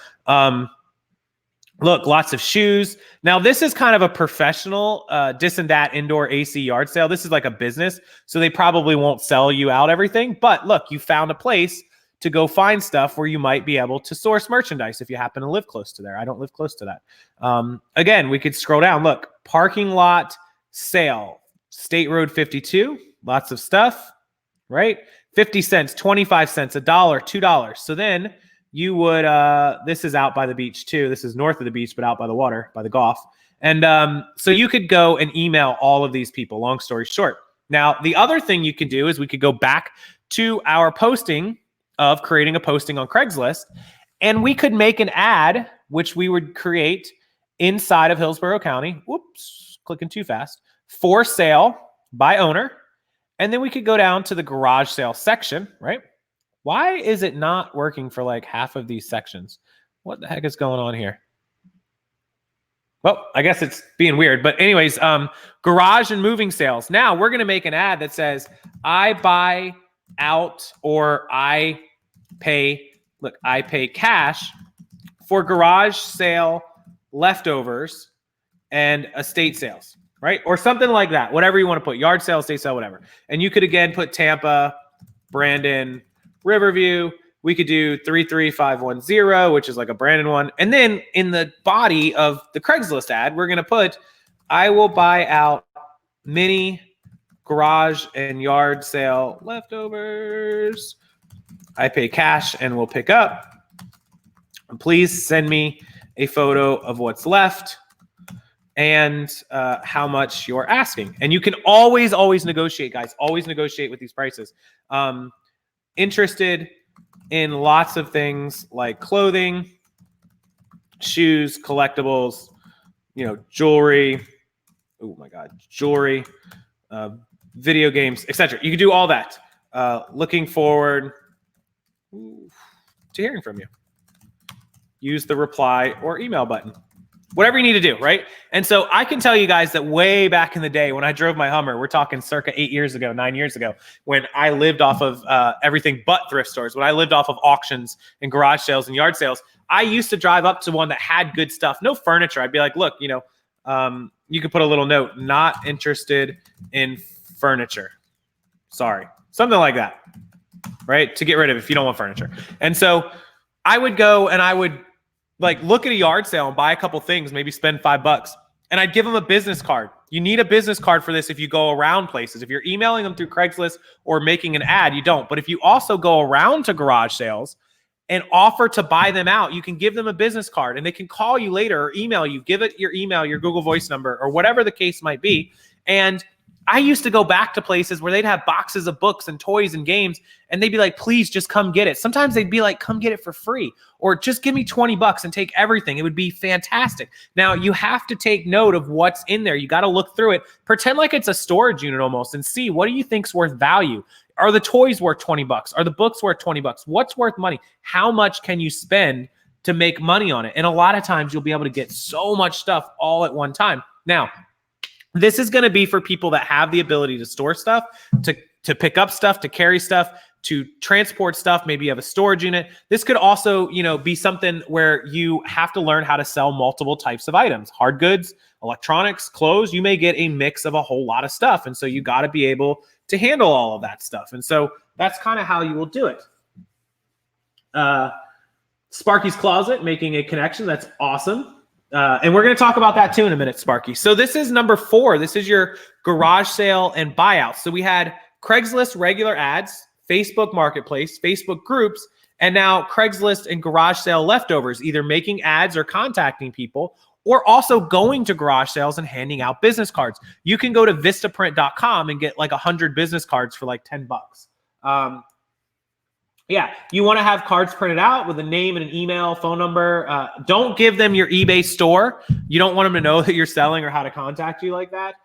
look, lots of shoes. Now, this is kind of a professional this and that indoor AC yard sale. This is like a business, so they probably won't sell you out everything. But look, you found a place to go find stuff where you might be able to source merchandise if you happen to live close to there. I don't live close to that. Again, we could scroll down. Look, parking lot sale, State Road 52, lots of stuff, right? 50 cents, 25 cents, $1, $2. So then you would, this is out by the beach too. This is north of the beach, but out by the water, by the Gulf. And so you could go and email all of these people, long story short. Now, the other thing you could do is we could go back to our posting of creating a posting on Craigslist, and we could make an ad, which we would create inside of Hillsborough County. Whoops, clicking too fast. For sale by owner. And then we could go down to the garage sale section, right? Why is it not working for like half of these sections? What the heck is going on here? Well, I guess it's being weird. But anyways, garage and moving sales. Now we're going to make an ad that says, I buy out or I pay cash for garage sale leftovers and estate sales, right? Or something like that. Whatever you want to put. Yard sale, estate sale, whatever. And you could, again, put Tampa, Brandon, Riverview. We could do 33510, which is like a Brandon one. And then in the body of the Craigslist ad, we're going to put, I will buy out mini garage and yard sale leftovers. I pay cash and will pick up. Please send me a photo of what's left and how much you're asking. And you can always negotiate, guys. Always negotiate with these prices. Interested in lots of things like clothing, shoes, collectibles, jewelry. Oh my God, jewelry, video games, etc. You can do all that. Looking forward to hearing from you. Use the reply or email button. Whatever you need to do, right? And so I can tell you guys that way back in the day when I drove my Hummer, we're talking circa 9 years ago, when I lived off of everything but thrift stores, when I lived off of auctions and garage sales and yard sales, I used to drive up to one that had good stuff, no furniture. I'd be like, look, you could put a little note, not interested in furniture. Sorry. Something like that, right? To get rid of if you don't want furniture. And so I would go and I would look at a yard sale and buy a couple things, maybe spend $5, and I'd give them a business card. You need a business card for this if you go around places. If you're emailing them through Craigslist or making an ad, you don't. But if you also go around to garage sales and offer to buy them out, you can give them a business card and they can call you later or email you. Give it your email, your Google Voice number, or whatever the case might be. And I used to go back to places where they'd have boxes of books and toys and games, and they'd be like, please just come get it. Sometimes they'd be like, come get it for free, or just give me $20 and take everything. It would be fantastic. Now, you have to take note of what's in there. You got to look through it. Pretend like it's a storage unit almost and see, what do you think's worth value? are the toys worth 20 bucks? Are the books worth 20 bucks? What's worth money? How much can you spend to make money on it? And a lot of times you'll be able to get so much stuff all at one time. Now, this is going to be for people that have the ability to store stuff, to pick up stuff, to carry stuff, to transport stuff. Maybe you have a storage unit. This could also, be something where you have to learn how to sell multiple types of items, hard goods, electronics, clothes. You may get a mix of a whole lot of stuff. And so you got to be able to handle all of that stuff. And so that's kind of how you will do it. Sparky's Closet, making a connection. That's awesome. And we're going to talk about that too in a minute, Sparky. So this is number 4. This is your garage sale and buyout. So we had Craigslist regular ads, Facebook Marketplace, Facebook groups, and now Craigslist and garage sale leftovers, either making ads or contacting people, or also going to garage sales and handing out business cards. You can go to vistaprint.com and get like 100 business cards for like 10 bucks. Yeah, you want to have cards printed out with a name and an email, phone number. Don't give them your eBay store. You don't want them to know that you're selling or how to contact you like that.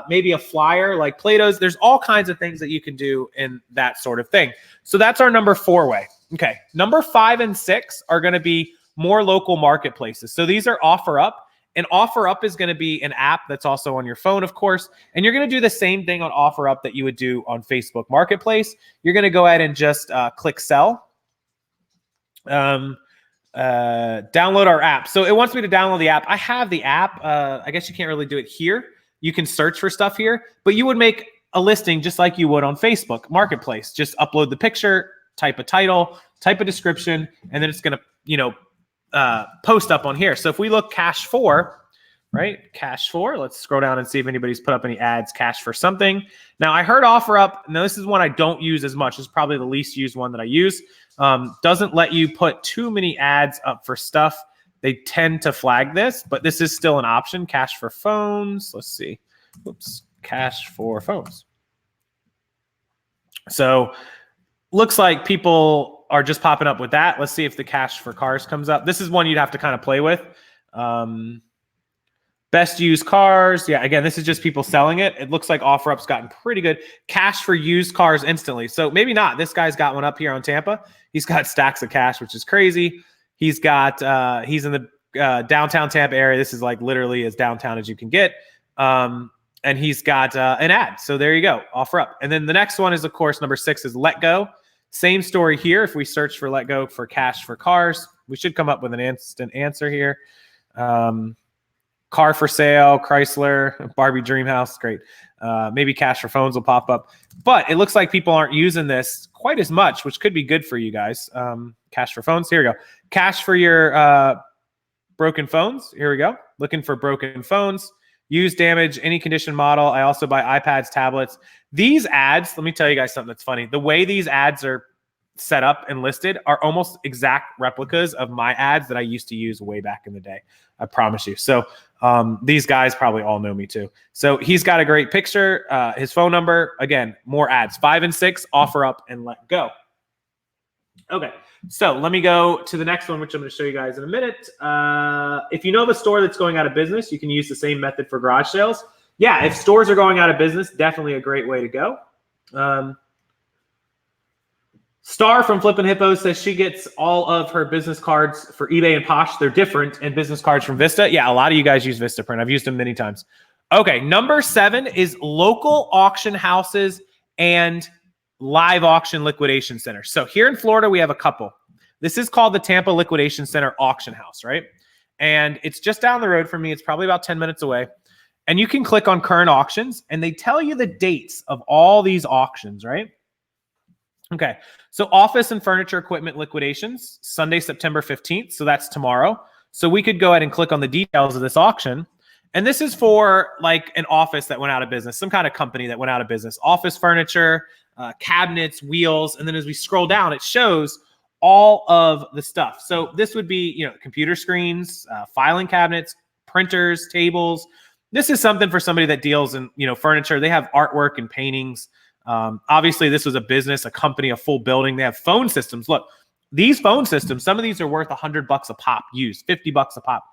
Maybe a flyer like Plato's. There's all kinds of things that you can do in that sort of thing. So that's our number 4 way. Okay, number 5 and 6 are going to be more local marketplaces. So these are OfferUp. And OfferUp is going to be an app that's also on your phone, of course. And you're going to do the same thing on OfferUp that you would do on Facebook Marketplace. You're going to go ahead and just click sell. Download our app. So it wants me to download the app. I have the app. I guess you can't really do it here. You can search for stuff here, but you would make a listing just like you would on Facebook Marketplace. Just upload the picture, type a title, type a description, and then it's going to, post up on here. So if we look cash for, right? Cash for, let's scroll down and see if anybody's put up any ads, cash for something. Now I heard OfferUp. Now this is one I don't use as much. It's probably the least used one that I use. Doesn't let you put too many ads up for stuff. They tend to flag this, but this is still an option. Cash for phones. Let's see. Oops. Cash for phones. So looks like people are just popping up with that. Let's see if the cash for cars comes up. This is one you'd have to kind of play with. Best used cars. Yeah, again, this is just people selling it. It looks like OfferUp's gotten pretty good. Cash for used cars instantly. So maybe not. This guy's got one up here on Tampa. He's got stacks of cash, which is crazy. He's got, he's in the downtown Tampa area. This is like literally as downtown as you can get. And he's got an ad. So there you go, OfferUp. And then the next one is, of course, number 6 is Let Go. Same story here. If we search for Let Go for cash for cars, we should come up with an instant answer here. Car for sale, Chrysler, Barbie Dreamhouse, great. Maybe cash for phones will pop up. But it looks like people aren't using this quite as much, which could be good for you guys. Cash for phones, here we go. Cash for your broken phones, here we go. Looking for broken phones. Use damage, any condition model. I also buy iPads, tablets. These ads, let me tell you guys something that's funny. The way these ads are set up and listed are almost exact replicas of my ads that I used to use way back in the day. I promise you. So these guys probably all know me too. So he's got a great picture, his phone number. Again, more ads. 5 and 6, OfferUp and Let Go. Okay, so let me go to the next one, which I'm going to show you guys in a minute. If you know of a store that's going out of business, you can use the same method for garage sales. Yeah, if stores are going out of business, definitely a great way to go. Star from Flippin' Hippo says she gets all of her business cards for eBay and Posh. They're different, and business cards from Vista. Yeah, a lot of you guys use Vistaprint. I've used them many times. Okay, number 7 is local auction houses and live auction liquidation centers. So here in Florida, we have a couple. This is called the Tampa Liquidation Center Auction House, right? And it's just down the road from me. It's probably about 10 minutes away. And you can click on current auctions, and they tell you the dates of all these auctions, right? Okay, so office and furniture equipment liquidations, Sunday, September 15th. So that's tomorrow. So we could go ahead and click on the details of this auction. And this is for like an office that went out of business, some kind of company that went out of business, office furniture, cabinets, wheels. And then as we scroll down, it shows all of the stuff. So this would be, computer screens, filing cabinets, printers, tables. This is something for somebody that deals in, furniture. They have artwork and paintings. Obviously this was a business, a company, a full building. They have phone systems. Look, these phone systems, some of these are worth $100 a pop used, $50 a pop.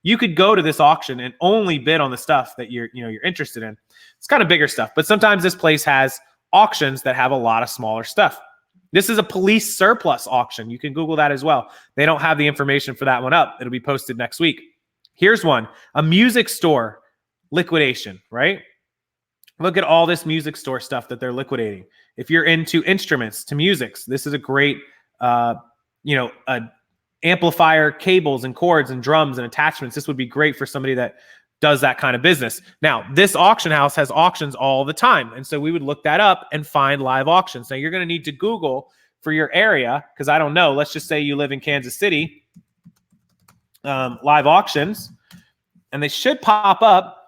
You could go to this auction and only bid on the stuff that you're interested in. It's kind of bigger stuff, but sometimes this place has auctions that have a lot of smaller stuff. This is a police surplus auction. You can Google that as well. They don't have the information for that one up. It'll be posted next week. Here's one, a music store liquidation, right? Look at all this music store stuff that they're liquidating. If you're into instruments, to musics, this is a great, amplifier, cables and cords and drums and attachments. This would be great for somebody that does that kind of business. Now, this auction house has auctions all the time. And so we would look that up and find live auctions. Now, you're going to need to Google for your area, because I don't know. Let's just say you live in Kansas City, live auctions, and they should pop up.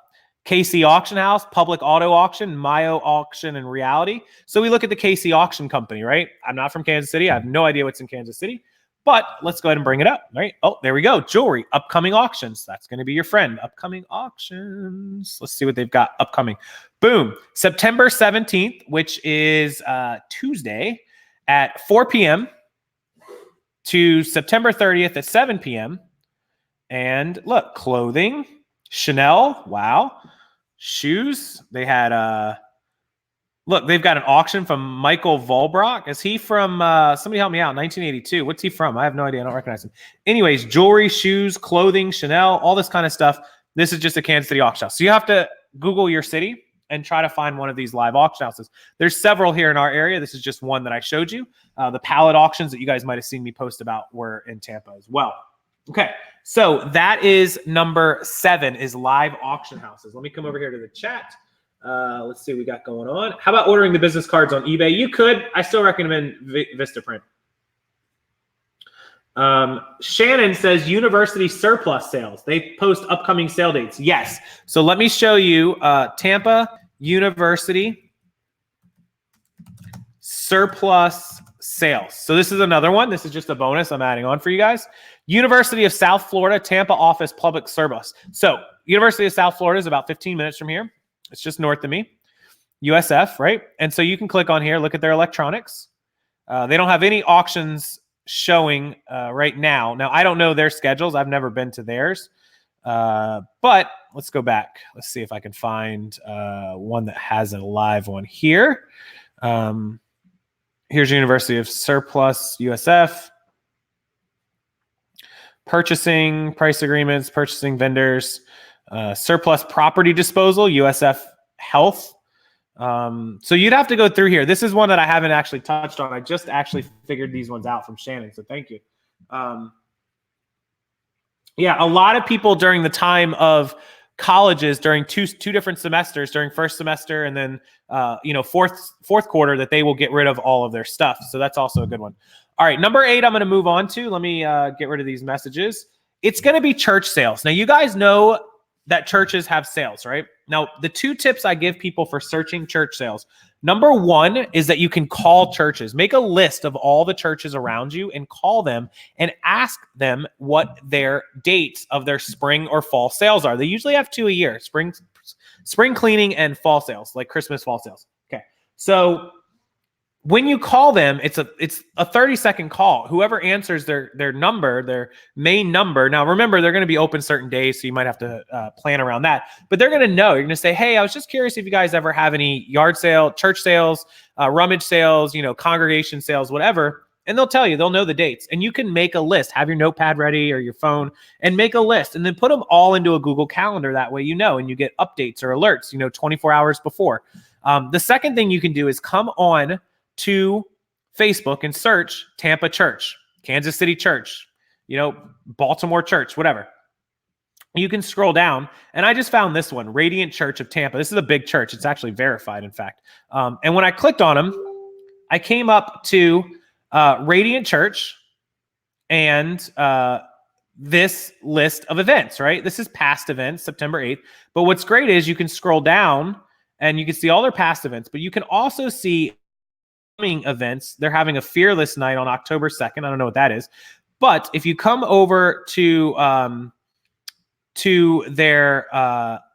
KC Auction House, Public Auto Auction, Mayo Auction, and Reality. So we look at the KC Auction Company, right? I'm not from Kansas City. I have no idea what's in Kansas City, but let's go ahead and bring it up, right? Oh, there we go. Jewelry, upcoming auctions. That's going to be your friend. Upcoming auctions. Let's see what they've got upcoming. Boom. September 17th, which is Tuesday at 4 p.m. to September 30th at 7 p.m. And look, clothing, Chanel. Wow. Shoes. They had look, they've got an auction from Michael Volbrock. Is he from somebody help me out, 1982? What's he from? I have no idea. I don't recognize him. Anyways, jewelry, shoes, clothing, Chanel, all this kind of stuff. This is just a Kansas City auction house. So you have to Google your city and try to find one of these live auction houses. There's several here in our area. This is just one that I showed you. The pallet auctions that you guys might have seen me post about were in Tampa as well. Okay, so that is number 7 is live auction houses. Let me come over here to the chat. Let's see what we got going on. How about ordering the business cards on eBay? You could. I still recommend Vistaprint. Shannon says university surplus sales. They post upcoming sale dates. Yes. So let me show you Tampa University surplus sales. So this is another one. This is just a bonus I'm adding on for you guys. University of South Florida, Tampa office public surplus. So University of South Florida is about 15 minutes from here. It's just north of me. USF, right? And so you can click on here, look at their electronics. They don't have any auctions showing right now. Now, I don't know their schedules. I've never been to theirs. But let's go back. Let's see if I can find one that has a live one here. Here's University of Surplus, USF. Purchasing, price agreements, purchasing vendors, surplus property disposal, USF Health. So you'd have to go through here. This is one that I haven't actually touched on. I just actually figured these ones out from Shannon, so thank you. Yeah, a lot of people during the time of colleges, during two different semesters, during first semester and then fourth quarter, that they will get rid of all of their stuff. So that's also a good one. All right, number 8, I'm going to move on to. Let me get rid of these messages. It's going to be church sales. Now, you guys know that churches have sales, right? Now, the 2 tips I give people for searching church sales. Number 1 is that you can call churches. Make a list of all the churches around you and call them and ask them what their dates of their spring or fall sales are. They usually have 2 a year, spring cleaning and fall sales, like Christmas fall sales. Okay, so when you call them, it's a 30-second call. Whoever answers their number, their main number. Now, remember, they're going to be open certain days, so you might have to plan around that. But they're going to know. You're going to say, hey, I was just curious if you guys ever have any yard sale, church sales, rummage sales, congregation sales, whatever. And they'll tell you. They'll know the dates. And you can make a list. Have your notepad ready or your phone and make a list. And then put them all into a Google Calendar. That way and you get updates or alerts, 24 hours before. The second thing you can do is come on to Facebook and search Tampa Church, Kansas City Church, Baltimore Church, whatever. You can scroll down, and I just found this one, Radiant Church of Tampa. This is a big church. It's actually verified, in fact. And when I clicked on them, I came up to Radiant Church and this list of events, right? This is past events, September 8th. But what's great is you can scroll down, and you can see all their past events, but you can also see events. They're having a Fearless Night on October 2nd. I don't know what that is. But if you come over to their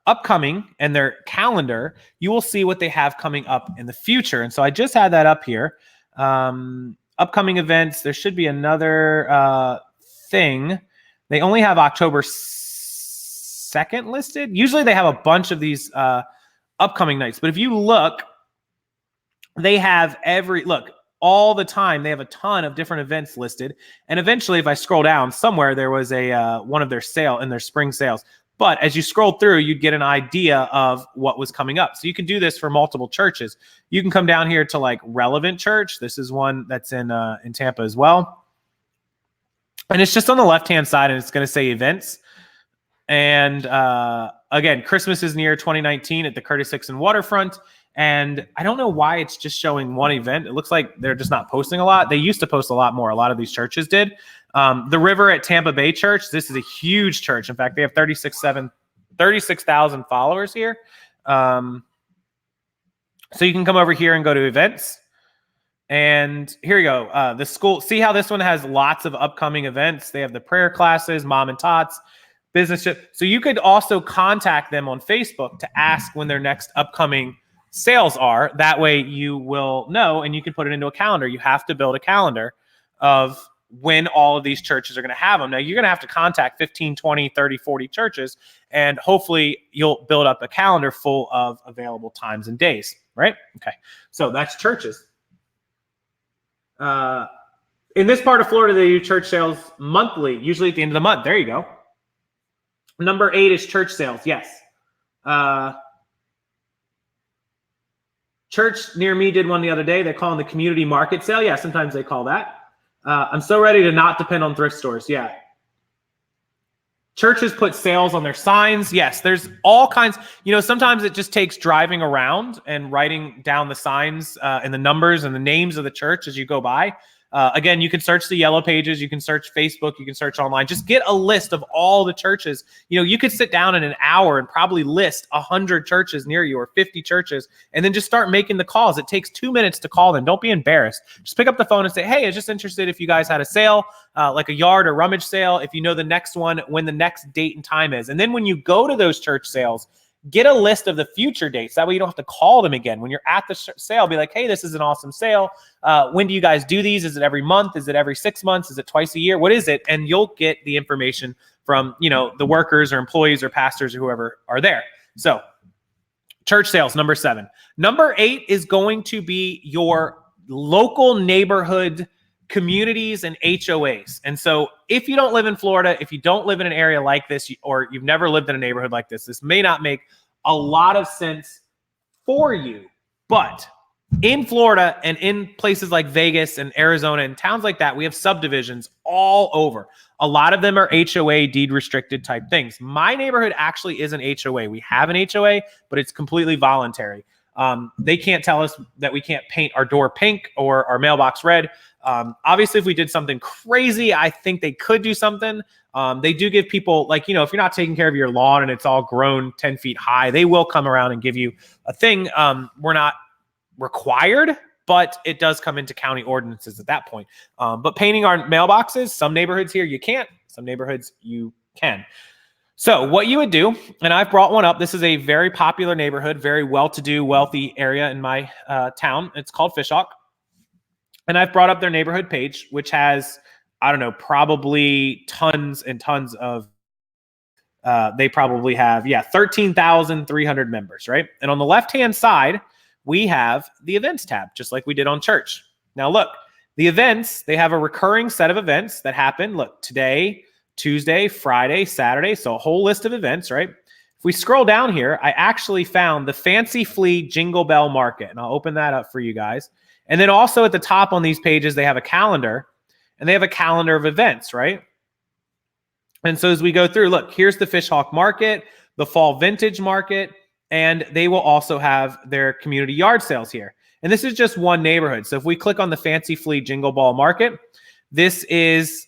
upcoming and their calendar, you will see what they have coming up in the future. And so I just had that up here. Upcoming events. There should be another thing. They only have October 2nd listed. Usually they have a bunch of these upcoming nights. But if you look, they have all the time. They have a ton of different events listed. And eventually, if I scroll down somewhere, there was one of their spring sales. But as you scroll through, you'd get an idea of what was coming up. So you can do this for multiple churches. You can come down here to like Relevant Church. This is one that's in Tampa as well. And it's just on the left-hand side, and it's going to say events. And again, Christmas is near 2019 at the Curtis Hickson Waterfront. And I don't know why it's just showing one event. It looks like they're just not posting a lot. They used to post a lot more. A lot of these churches did. The River at Tampa Bay Church, this is a huge church. In fact, they have 36,000 followers here. So you can come over here and go to events. And here you go. The school, see how this one has lots of upcoming events. They have the prayer classes, mom and tots, business trip. So you could also contact them on Facebook to ask when their next upcoming sales are. That way you will know, and you can put it into a calendar. You have to build a calendar of when all of these churches are going to have them. Now you're going to have to contact 15, 20, 30, 40 churches, and hopefully you'll build up a calendar full of available times and days, right? Okay. So that's churches. In this part of Florida, they do church sales monthly, usually at the end of the month. There you go. Number 8 is church sales. Yes. Church near me did one the other day. They call them the community market sale. Yeah, sometimes they call that. I'm so ready to not depend on thrift stores. Yeah. Churches put sales on their signs. Yes, there's all kinds. Sometimes it just takes driving around and writing down the signs and the numbers and the names of the church as you go by. Again, you can search the yellow pages. You can search Facebook. You can search online. Just get a list of all the churches. You could sit down in an hour and probably list 100 churches near you or 50 churches, and then just start making the calls. It takes 2 minutes to call them. Don't be embarrassed. Just pick up the phone and say, hey, I'm just interested if you guys had a sale, like a yard or rummage sale. If you know the next one, when the next date and time is. And then when you go to those church sales, get a list of the future dates. That way you don't have to call them again. When you're at the sale, be like, hey, this is an awesome sale. When do you guys do these? Is it every month? Is it every 6 months? Is it twice a year? What is it? And you'll get the information from, the workers or employees or pastors or whoever are there. So church sales, number 7. Number 8 is going to be your local neighborhood communities and HOAs. And so if you don't live in Florida, if you don't live in an area like this, or you've never lived in a neighborhood like this may not make a lot of sense for you. But in Florida and in places like Vegas and Arizona and towns like that, we have subdivisions all over. A lot of them are HOA, deed restricted type things. My neighborhood actually is an HOA. We have an HOA, but it's completely voluntary. They can't tell us that we can't paint our door pink or our mailbox red. Obviously, if we did something crazy, I think they could do something. They do give people, if you're not taking care of your lawn and it's all grown 10 feet high, they will come around and give you a thing. We're not required, but it does come into county ordinances at that point. But painting our mailboxes, some neighborhoods here you can't, some neighborhoods you can. So what you would do, and I've brought one up. This is a very popular neighborhood, very well-to-do, wealthy area in my town. It's called Fishhawk. And I've brought up their neighborhood page, which has, probably tons and tons of, they probably have, 13,300 members, right? And on the left-hand side, we have the events tab, just like we did on church. Now look, the events, they have a recurring set of events that happen. Look, today, Tuesday, Friday, Saturday. So a whole list of events, right? If we scroll down here, I actually found the Fancy Flea Jingle Bell Market, and I'll open that up for you guys. And then also at the top on these pages, they have a calendar, and they have a calendar of events, right? And so as we go through, look, here's the Fishhawk Market, the Fall Vintage Market, and they will also have their community yard sales here. And this is just one neighborhood. So if we click on the Fancy Flea Jingle Ball Market, this is,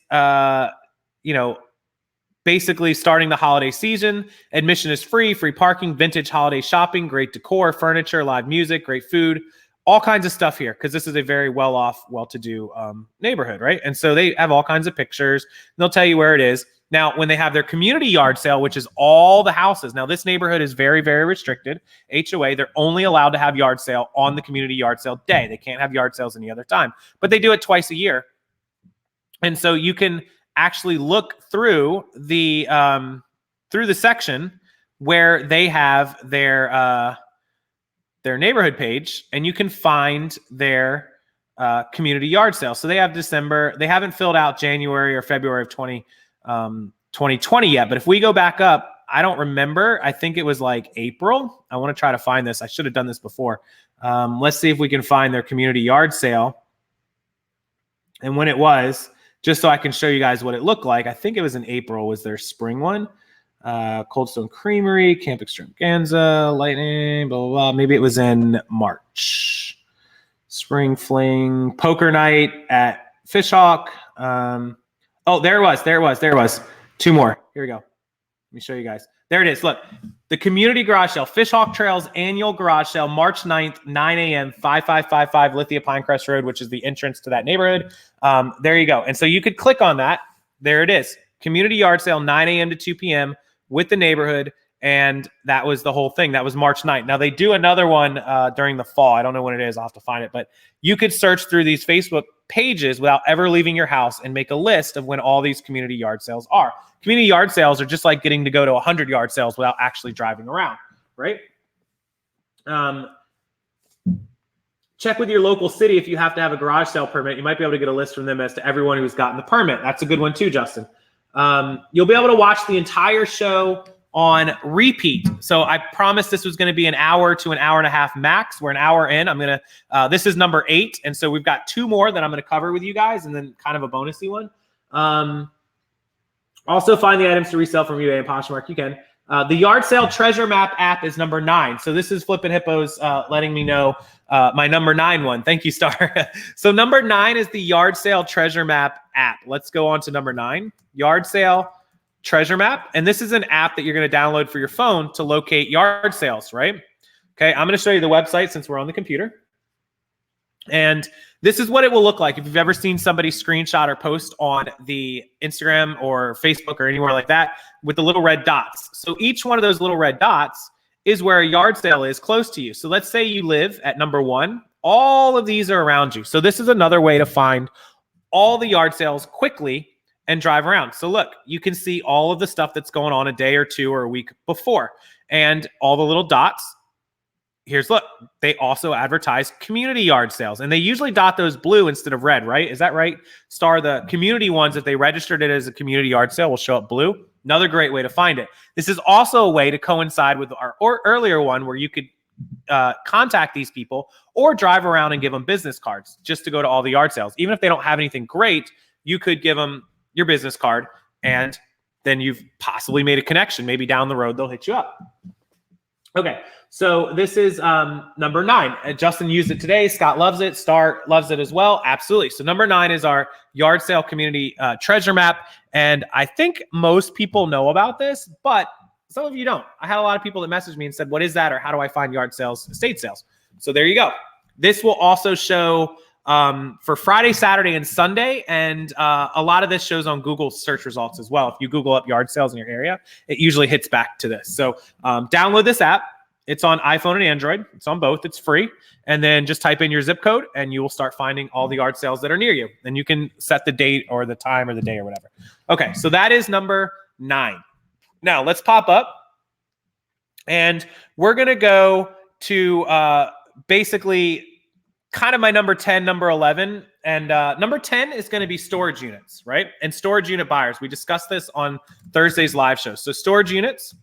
basically starting the holiday season. Admission is free, free parking, vintage holiday shopping, great decor, furniture, live music, great food, all kinds of stuff here, because this is a very well-off, well-to-do neighborhood, right? And so they have all kinds of pictures. They'll tell you where it is. Now, when they have their community yard sale, which is all the houses. Now, this neighborhood is very, very restricted. HOA, they're only allowed to have yard sale on the community yard sale day. They can't have yard sales any other time, but they do it twice a year. And so you can actually look through the section where they have their their neighborhood page, and you can find their community yard sale. So they have December. They haven't filled out January or February of 2020 yet. But if we go back up, I don't remember. I think it was like April. I want to try to find this. I should have done this before. Let's see if we can find their community yard sale and when it was, just so I can show you guys what it looked like. I think it was in April was their spring one. Cold Stone Creamery, Camp Extravaganza, Lightning, blah, blah, blah. Maybe it was in March. Spring Fling, Poker Night at Fishhawk. Oh, there it was. Two more. Here we go. Let me show you guys. There it is. Look, the community garage sale, Fishhawk Trails annual garage sale, March 9th, 9 a.m., 5555 Lithia Pinecrest Road, which is the entrance to that neighborhood. There you go. And so you could click on that. There it is. Community yard sale, 9 a.m. to 2 p.m. with the neighborhood. And that was the whole thing. That was March 9th. Now, they do another one during the fall. I don't know when it is. I'll have to find it. But you could search through these Facebook pages without ever leaving your house and make a list of when all these community yard sales are. Community yard sales are just like getting to go to 100 yard sales without actually driving around, right? Check with your local city if you have to have a garage sale permit. You might be able to get a list from them as to everyone who's gotten the permit. That's a good one too, Justin. You'll be able to watch the entire show on repeat. So I promised this was going to be an hour to an hour and a half max. We're an hour in. This is number 8. And so we've got 2 more that I'm going to cover with you guys and then kind of a bonusy one. Also find the items to resell from eBay and Poshmark. You can. The yard sale treasure map app is number 9. So this is Flippin' Hippos letting me know my number 9 one. Thank you, Star. So number 9 is the yard sale treasure map app. Let's go on to number 9. Yard sale treasure map. And this is an app that you're going to download for your phone to locate yard sales, right? Okay, I'm going to show you the website since we're on the computer. And this is what it will look like if you've ever seen somebody screenshot or post on the Instagram or Facebook or anywhere like that with the little red dots. So each one of those little red dots is where a yard sale is close to you. So let's say you live at number 1. All of these are around you. So this is another way to find all the yard sales quickly and drive around. So look, you can see all of the stuff that's going on a day or 2 or a week before and all the little dots. Look, they also advertise community yard sales and they usually dot those blue instead of red, right? Is that right? Star, the community ones, if they registered it as a community yard sale, will show up blue. Another great way to find it. This is also a way to coincide with our earlier one where you could contact these people or drive around and give them business cards just to go to all the yard sales. Even if they don't have anything great, you could give them your business card and then you've possibly made a connection. Maybe down the road, they'll hit you up. Okay, so this is number 9. Justin used it today. Scott loves it. Star loves it as well. Absolutely. So number 9 is our yard sale community treasure map. And I think most people know about this, but some of you don't. I had a lot of people that messaged me and said, what is that? Or how do I find yard sales, estate sales? So there you go. This will also show for Friday, Saturday, and Sunday. And a lot of this shows on Google search results as well. If you Google up yard sales in your area, it usually hits back to this. So download this app. It's on iPhone and Android. It's on both. It's free. And then just type in your zip code and you will start finding all the yard sales that are near you. And you can set the date or the time or the day or whatever. Okay, so that is number 9. Now let's pop up and we're going to go to basically kind of my number 10, number 11. And number 10 is going to be storage units, right? And storage unit buyers. We discussed this on Thursday's live show. So storage units,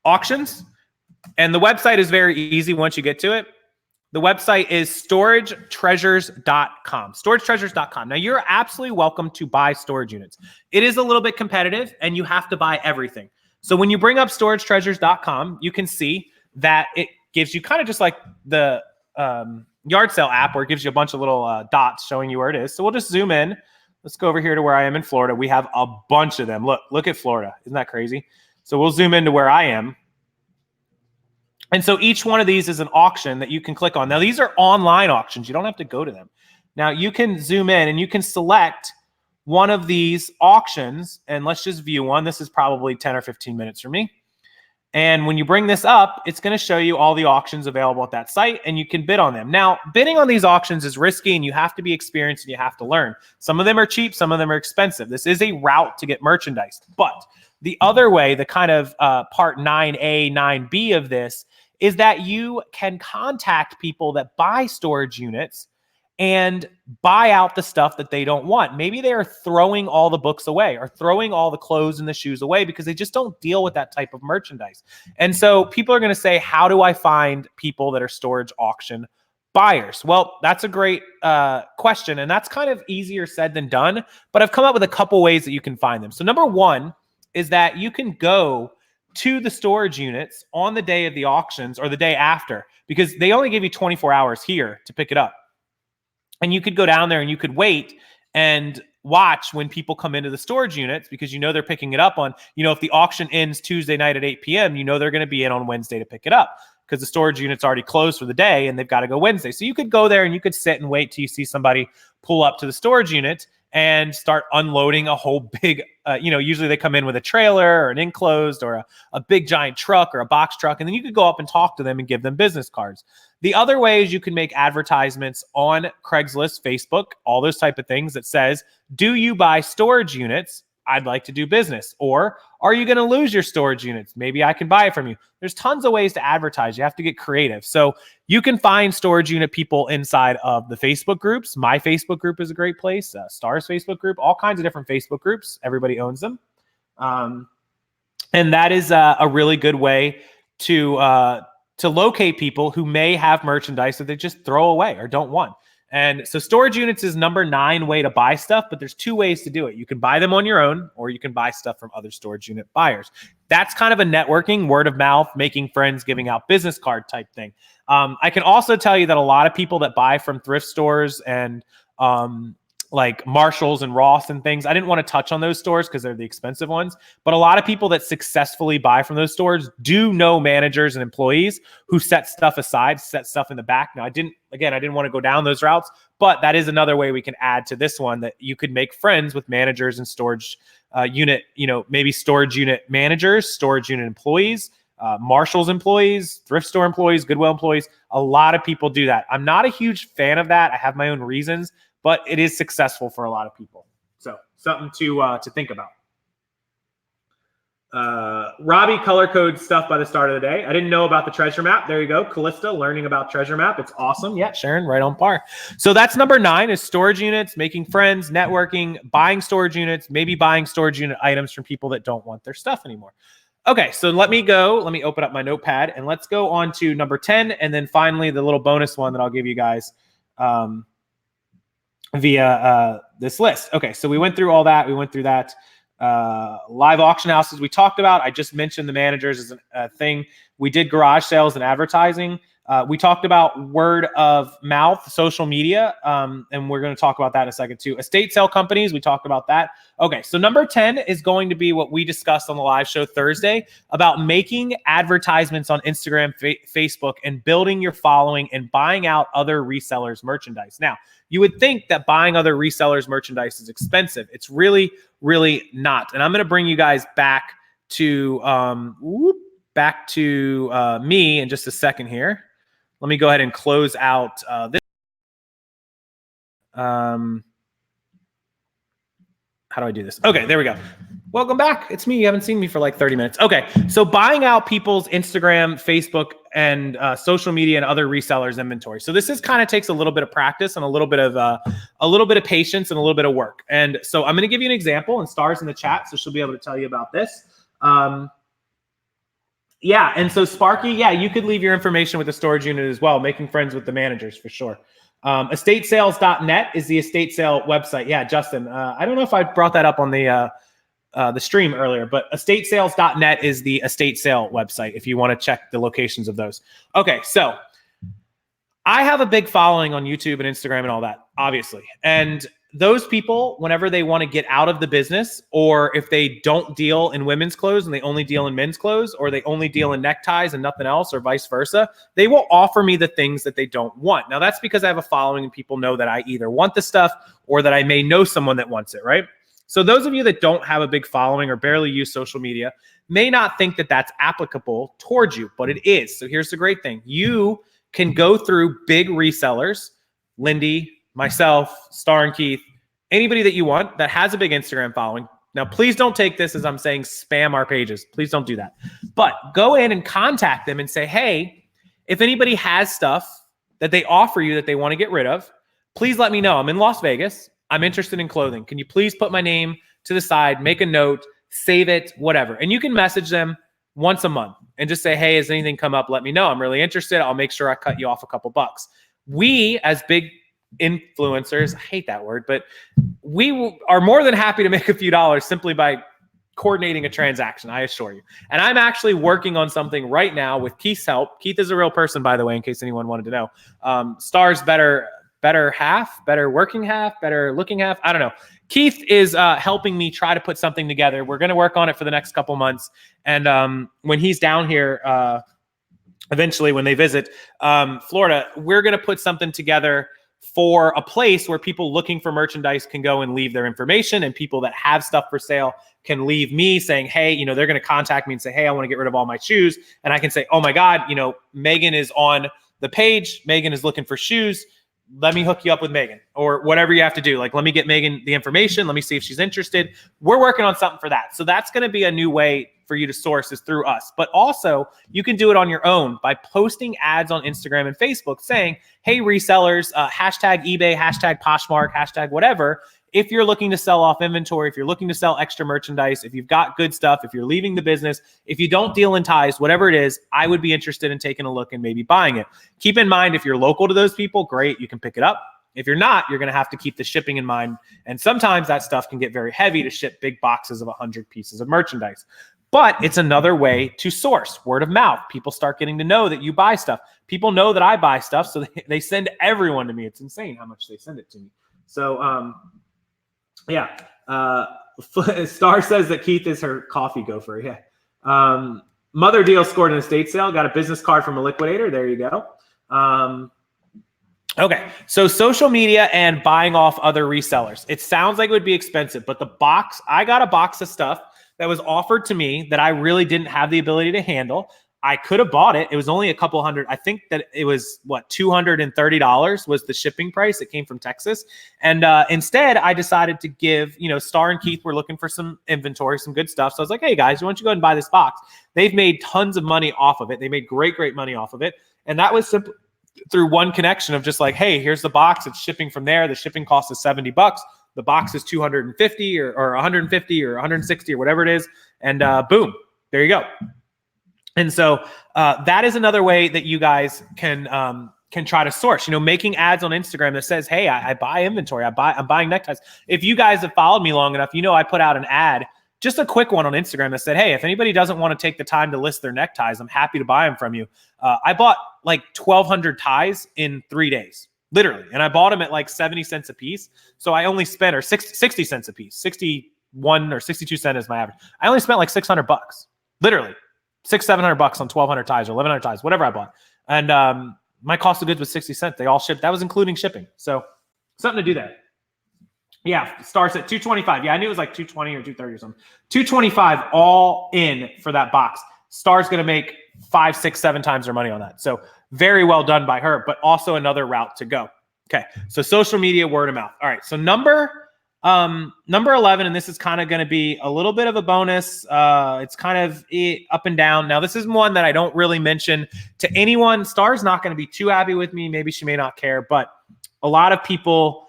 auctions, and the website is very easy once you get to it. The website is storagetreasures.com. Storagetreasures.com. Now, you're absolutely welcome to buy storage units. It is a little bit competitive, and you have to buy everything. So when you bring up storagetreasures.com, you can see that it gives you kind of just like the yard sale app where it gives you a bunch of little dots showing you where it is. So we'll just zoom in. Let's go over here to where I am in Florida. We have a bunch of them. Look at Florida. Isn't that crazy? So we'll zoom into where I am. And so each one of these is an auction that you can click on. Now, these are online auctions. You don't have to go to them. Now, you can zoom in and you can select one of these auctions. And let's just view one. This is probably 10 or 15 minutes for me. And when you bring this up, it's going to show you all the auctions available at that site, and you can bid on them. Now, bidding on these auctions is risky, and you have to be experienced, and you have to learn. Some of them are cheap. Some of them are expensive. This is a route to get merchandise. But The other way, the kind of part 9A, 9B of this, is that you can contact people that buy storage units and buy out the stuff that they don't want. Maybe they are throwing all the books away or throwing all the clothes and the shoes away because they just don't deal with that type of merchandise. And so people are going to say, how do I find people that are storage auction buyers? Well, that's a great question. And that's kind of easier said than done, but I've come up with a couple ways that you can find them. So number one is that you can go to the storage units on the day of the auctions or the day after, because they only give you 24 hours here to pick it up. And you could go down there and you could wait and watch when people come into the storage units, because you know they're picking it up on, if the auction ends Tuesday night at 8 p.m., they're going to be in on Wednesday to pick it up because the storage unit's already closed for the day and they've got to go Wednesday. So you could go there and you could sit and wait till you see somebody pull up to the storage unit and start unloading a whole big, usually they come in with a trailer or an enclosed or a big giant truck or a box truck. And then you could go up and talk to them and give them business cards. The other way is you can make advertisements on Craigslist, Facebook, all those type of things that says, do you buy storage units? I'd like to do business. Or are you going to lose your storage units? Maybe I can buy it from you. There's tons of ways to advertise. You have to get creative. So you can find storage unit people inside of the Facebook groups. My Facebook group is a great place. Star's Facebook group, all kinds of different Facebook groups. Everybody owns them. And that is a really good way to locate people who may have merchandise that they just throw away or don't want. And so storage units is number 9 way to buy stuff, but there's 2 ways to do it. You can buy them on your own, or you can buy stuff from other storage unit buyers. That's kind of a networking, word of mouth, making friends, giving out business card type thing. I can also tell you that a lot of people that buy from thrift stores and like Marshalls and Ross and things, I didn't want to touch on those stores because they're the expensive ones, but a lot of people that successfully buy from those stores do know managers and employees who set stuff aside, set stuff in the back. Now, I didn't want to go down those routes, but that is another way we can add to this one, that you could make friends with managers and storage unit, maybe storage unit managers, storage unit employees, Marshalls employees, thrift store employees, Goodwill employees. A lot of people do that. I'm not a huge fan of that. I have my own reasons, but it is successful for a lot of people. So something to think about. Robbie color code stuff by the start of the day. I didn't know about the treasure map. There you go. Callista learning about treasure map. It's awesome. Yeah, Sharon, right on par. So that's number 9 is storage units, making friends, networking, buying storage units, maybe buying storage unit items from people that don't want their stuff anymore. Okay, so let me open up my notepad and let's go on to number 10. And then finally, the little bonus one that I'll give you guys via this list. Okay, so we went through all that. We went through that. Live auction houses we talked about. I just mentioned the managers as a thing. We did garage sales and advertising. We talked about word of mouth, social media, and we're going to talk about that in a second too. Estate sale companies, we talked about that. Okay, so number 10 is going to be what we discussed on the live show Thursday about making advertisements on Instagram, Facebook, and building your following and buying out other resellers' merchandise. Now, you would think that buying other resellers' merchandise is expensive. It's really, really not. And I'm going to bring you guys back to me in just a second here. Let me go ahead and close out this. How do I do this? Okay, there we go. Welcome back. It's me. You haven't seen me for like 30 minutes. Okay, so buying out people's Instagram, Facebook, and social media and other resellers' inventory. So this is kind of takes a little bit of practice and a little bit of patience and a little bit of work. And so I'm going to give you an example, and Star's in the chat, so she'll be able to tell you about this. Yeah, and so Sparky, yeah, you could leave your information with the storage unit as well, making friends with the managers for sure. Estatesales.net is the estate sale website. Yeah, Justin, I don't know if I brought that up on the stream earlier, but estatesales.net is the estate sale website if you want to check the locations of those. Okay, so I have a big following on YouTube and Instagram and all that, obviously. And those people, whenever they want to get out of the business, or if they don't deal in women's clothes and they only deal in men's clothes, or they only deal in neckties and nothing else, or vice versa, they will offer me the things that they don't want. Now, that's because I have a following and people know that I either want the stuff or that I may know someone that wants it, right? So those of you that don't have a big following or barely use social media may not think that that's applicable towards you, but it is. So here's the great thing. You can go through big resellers, Lindy, myself, Star and Keith, anybody that you want that has a big Instagram following, Now, please don't take this as I'm saying spam our pages. Please don't do that. But go in and contact them and say, hey, if anybody has stuff that they offer you that they want to get rid of, please let me know. I'm in Las Vegas. I'm interested in clothing. Can you please put my name to the side, make a note, save it, whatever. And you can message them once a month and just say, hey, has anything come up? Let me know. I'm really interested. I'll make sure I cut you off a couple bucks. We, as big influencers, I hate that word, but we are more than happy to make a few dollars simply by coordinating a transaction, I assure you. And I'm actually working on something right now with Keith's help. Keith is a real person, by the way, in case anyone wanted to know. Star's better half, better working half, better looking half. I don't know. Keith is helping me try to put something together. We're going to work on it for the next couple months. And when he's down here, eventually when they visit Florida, we're going to put something together for a place where people looking for merchandise can go and leave their information, and people that have stuff for sale can leave me saying, hey, you know, they're going to contact me and say, hey, I want to get rid of all my shoes. And I can say, oh my God, you know, Megan is on the page. Megan is looking for shoes. Let me hook you up with Megan, or whatever you have to do. Like, let me get Megan the information. Let me see if she's interested. We're working on something for that. So that's going to be a new way for you to source, is through us. But also you can do it on your own by posting ads on Instagram and Facebook saying, hey, resellers, hashtag eBay, hashtag Poshmark, hashtag whatever. If you're looking to sell off inventory, if you're looking to sell extra merchandise, if you've got good stuff, if you're leaving the business, if you don't deal in ties, whatever it is, I would be interested in taking a look and maybe buying it. Keep in mind, if you're local to those people, great, you can pick it up. If you're not, you're going to have to keep the shipping in mind. And sometimes that stuff can get very heavy to ship big boxes of 100 pieces of merchandise. But it's another way to source. Word of mouth. People start getting to know that you buy stuff. People know that I buy stuff, so they send everyone to me. It's insane how much they send it to me. So, yeah. Star says that Keith is her coffee gopher. Yeah. Mother Deal scored an estate sale. Got a business card from a liquidator. There you go. Okay. So social media and buying off other resellers. It sounds like it would be expensive, but the box, I got a box of stuff that was offered to me that I really didn't have the ability to handle. I could have bought it. It was only a couple hundred. I think that it was $230 was the shipping price. It came from Texas. And instead I decided to give, Star and Keith were looking for some inventory, some good stuff. So I was like, hey guys, why don't you go ahead and buy this box? They've made tons of money off of it. They made great money off of it. And that was simply through one connection of just like, hey, here's the box. It's shipping from there. The shipping cost is $70. The box is 250 or 150 or 160 or whatever it is. And boom, there you go. And so that is another way that you guys can try to source, making ads on Instagram that says, hey, I buy inventory. I'm buying neckties. If you guys have followed me long enough, I put out an ad, just a quick one on Instagram that said, hey, if anybody doesn't want to take the time to list their neckties, I'm happy to buy them from you. I bought like 1,200 ties in 3 days. Literally. And I bought them at like 70 cents a piece. So I only spent, or 60 cents a piece, 61 or 62 cents is my average. I only spent like $600, literally $700 on 1,200 ties or 1,100 ties, whatever I bought. And my cost of goods was 60 cents. They all shipped. That was including shipping. So something to do there. Yeah. Starts at 225. Yeah. I knew it was like 220 or 230 or something. 225 all in for that box. Star's going to make 5, 6, 7 times their money on that. So very well done by her, but also another route to go. Okay. So social media, word of mouth. All right. So number 11, and this is kind of going to be a little bit of a bonus. It's kind of up and down. Now, this is one that I don't really mention to anyone. Star's not going to be too happy with me. Maybe she may not care, but a lot of people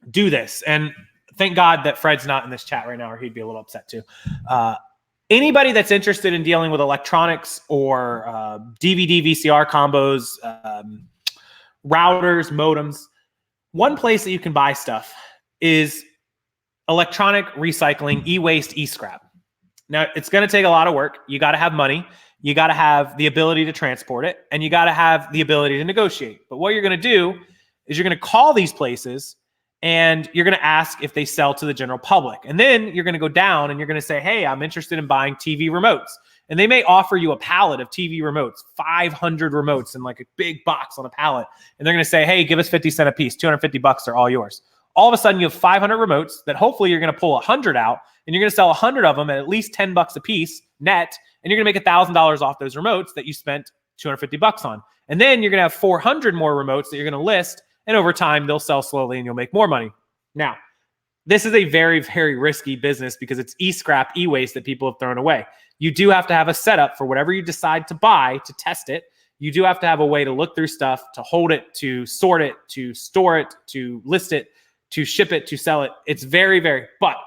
do this. And thank God that Fred's not in this chat right now, or he'd be a little upset too. Anybody that's interested in dealing with electronics or DVD, VCR combos, routers, modems, one place that you can buy stuff is electronic recycling, e-waste, e-scrap. Now, it's going to take a lot of work. You got to have money. You got to have the ability to transport it, and you got to have the ability to negotiate. But what you're going to do is you're going to call these places, and you're going to ask if they sell to the general public. And then you're going to go down and you're going to say, hey, I'm interested in buying TV remotes. And they may offer you a pallet of TV remotes, 500 remotes in like a big box on a pallet. And they're going to say, hey, give us 50 cents a piece, $250 are all yours. All of a sudden you have 500 remotes that hopefully you're going to pull 100 out, and you're going to sell 100 of them at least $10 a piece net. And you're going to make $1,000 off those remotes that you spent $250 on. And then you're going to have 400 more remotes that you're going to list. And over time, they'll sell slowly and you'll make more money. Now, this is a very, very risky business because it's e-scrap, e-waste that people have thrown away. You do have to have a setup for whatever you decide to buy to test it. You do have to have a way to look through stuff, to hold it, to sort it, to store it, to list it, to ship it, to sell it. It's very, very, but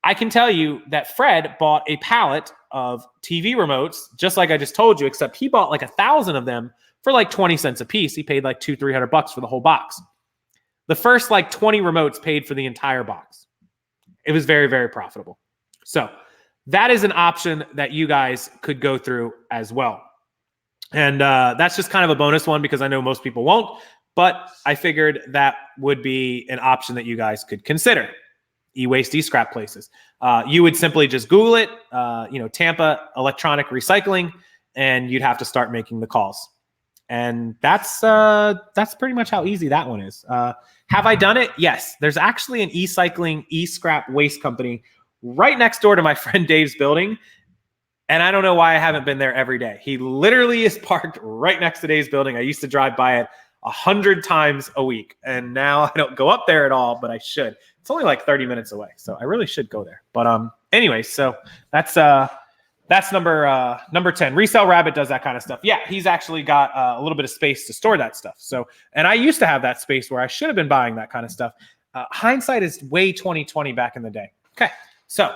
I can tell you that Fred bought a pallet of TV remotes, just like I just told you, except he bought like 1,000 of them for like 20 cents a piece. He paid like $200-300 for the whole box. The first like 20 remotes paid for the entire box. It was very, very profitable. So that is an option that you guys could go through as well. And that's just kind of a bonus one because I know most people won't, but I figured that would be an option that you guys could consider. E-waste, e-scrap places. You would simply just Google it, Tampa electronic recycling, and you'd have to start making the calls. And that's pretty much how easy that one is. Have I done it? Yes. There's actually an e-cycling, e-scrap waste company right next door to my friend Dave's building. And I don't know why I haven't been there every day. He literally is parked right next to Dave's building. I used to drive by it 100 times a week. And now I don't go up there at all, but I should. It's only like 30 minutes away. So I really should go there. But anyway, so that's number 10. Resell Rabbit does that kind of stuff. Yeah, he's actually got a little bit of space to store that stuff. So, and I used to have that space where I should have been buying that kind of stuff. Hindsight is way 2020 back in the day. Okay, so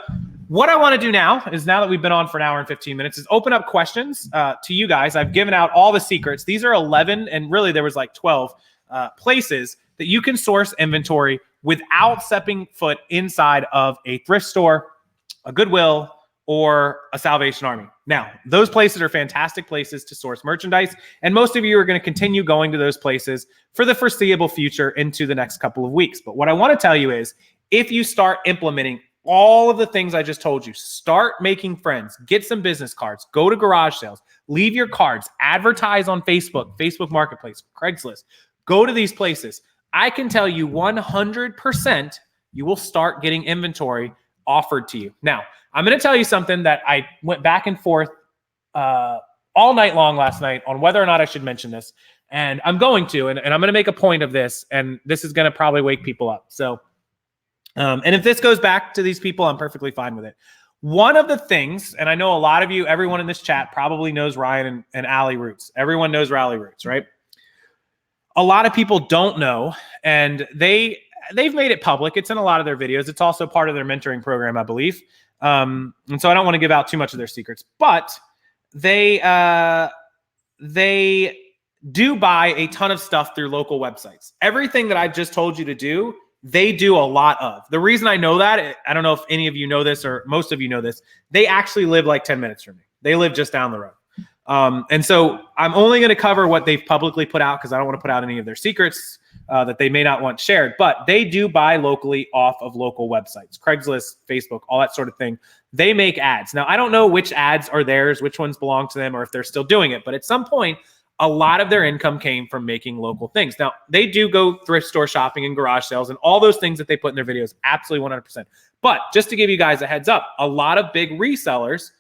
what I want to do now is, now that we've been on for an hour and 15 minutes, is open up questions to you guys. I've given out all the secrets. These are 11, and really there was like 12 places that you can source inventory without stepping foot inside of a thrift store, a Goodwill, or a Salvation Army. Now, those places are fantastic places to source merchandise, and most of you are going to continue going to those places for the foreseeable future into the next couple of weeks. But what I want to tell you is, if you start implementing all of the things I just told you, start making friends, get some business cards, go to garage sales, leave your cards, advertise on Facebook, Facebook Marketplace, Craigslist, go to these places. I can tell you 100% you will start getting inventory offered to you. Now, I'm going to tell you something that I went back and forth all night long last night on whether or not I should mention this. And I'm going to, and I'm going to make a point of this, and this is going to probably wake people up. So, and if this goes back to these people, I'm perfectly fine with it. One of the things, and I know a lot of you, everyone in this chat probably knows Ryan and Allie Roots. Everyone knows Rally Roots, right? A lot of people don't know, and they've made it public. It's in a lot of their videos. It's also part of their mentoring program, I believe. And so I don't want to give out too much of their secrets, but they do buy a ton of stuff through local websites. Everything that I've just told you to do, they do a lot of. The reason I know that, I don't know if any of you know this or most of you know this, they actually live like 10 minutes from me. They live just down the road. And so I'm only going to cover what they've publicly put out because I don't want to put out any of their secrets that they may not want shared, but they do buy locally off of local websites, Craigslist, Facebook, all that sort of thing. They make ads. Now, I don't know which ads are theirs, which ones belong to them, or if they're still doing it, but at some point, a lot of their income came from making local things. Now, they do go thrift store shopping and garage sales and all those things that they put in their videos, absolutely 100%. But just to give you guys a heads up, a lot of big resellers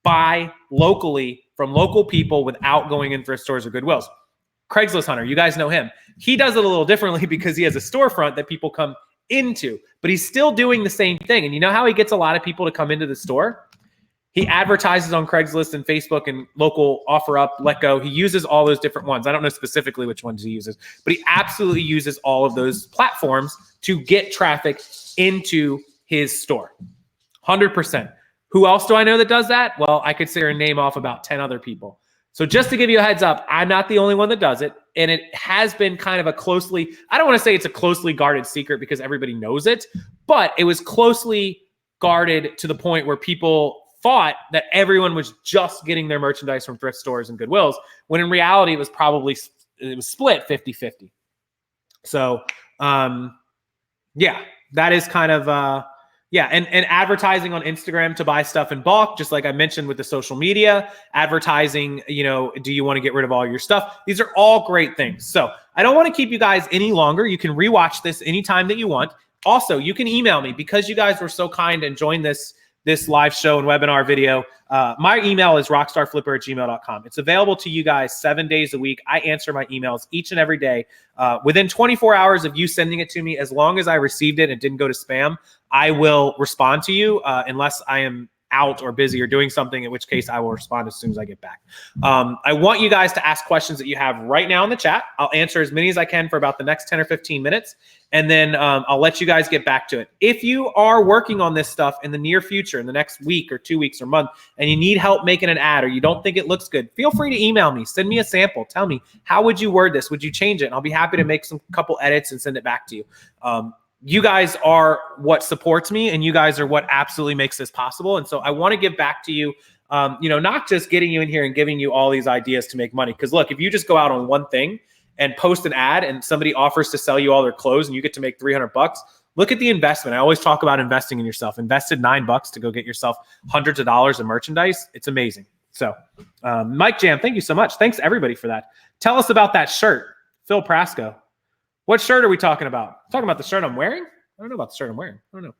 buy locally from local people without going in thrift stores or Goodwills. Craigslist Hunter, you guys know him. He does it a little differently because he has a storefront that people come into, but he's still doing the same thing. And you know how he gets a lot of people to come into the store? He advertises on Craigslist and Facebook and local OfferUp, Let Go. He uses all those different ones. I don't know specifically which ones he uses, but he absolutely uses all of those platforms to get traffic into his store. 100%. Who else do I know that does that? Well, I could say or name off about 10 other people. So just to give you a heads up, I'm not the only one that does it. And it has been kind of a closely, I don't want to say it's a closely guarded secret because everybody knows it, but it was closely guarded to the point where people thought that everyone was just getting their merchandise from thrift stores and Goodwills, when in reality it was split 50-50. So yeah, that is kind of and advertising on Instagram to buy stuff in bulk, just like I mentioned with the social media, advertising, do you want to get rid of all your stuff? These are all great things. So I don't want to keep you guys any longer. You can rewatch this anytime that you want. Also, you can email me because you guys were so kind and joined this this live show and webinar video, my email is rockstarflipper@gmail.com. It's available to you guys 7 days a week. I answer my emails each and every day. Within 24 hours of you sending it to me, as long as I received it and it didn't go to spam, I will respond to you unless I am out or busy or doing something, in which case I will respond as soon as I get back. I want you guys to ask questions that you have right now in the chat. I'll answer as many as I can for about the next 10 or 15 minutes, and then I'll let you guys get back to it. If you are working on this stuff in the near future, in the next week or 2 weeks or month, and you need help making an ad or you don't think it looks good, feel free to email me. Send me a sample. Tell me, how would you word this? Would you change it? And I'll be happy to make some couple edits and send it back to you. You guys are what supports me, and you guys are what absolutely makes this possible. And so I want to give back to you, not just getting you in here and giving you all these ideas to make money. Because look, if you just go out on one thing and post an ad and somebody offers to sell you all their clothes and you get to make $300, look at the investment. I always talk about investing in yourself. Invested $9 to go get yourself hundreds of dollars of merchandise. It's amazing. So Mike Jam, thank you so much. Thanks everybody for that. Tell us about that shirt, Phil Prasco. What shirt are we talking about? Talking about the shirt I'm wearing? I don't know about the shirt I'm wearing. I don't know.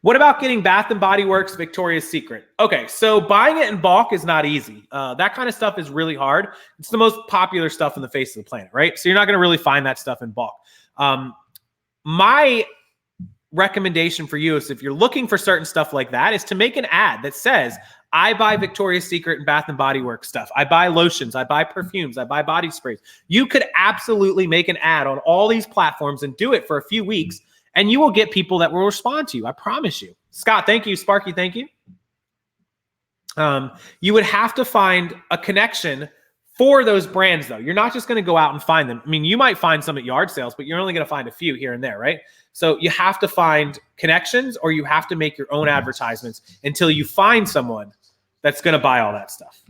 What about getting Bath & Body Works Victoria's Secret? Okay, so buying it in bulk is not easy. That kind of stuff is really hard. It's the most popular stuff on the face of the planet, right? So you're not going to really find that stuff in bulk. My recommendation for you is, if you're looking for certain stuff like that, is to make an ad that says, I buy Victoria's Secret and Bath & Body Works stuff. I buy lotions. I buy perfumes. I buy body sprays. You could absolutely make an ad on all these platforms and do it for a few weeks, and you will get people that will respond to you. I promise you. Scott, thank you. Sparky, thank you. You would have to find a connection for those brands, though. You're not just going to go out and find them. I mean, you might find some at yard sales, but you're only going to find a few here and there, right? So you have to find connections, or you have to make your own advertisements until you find someone that's going to buy all that stuff.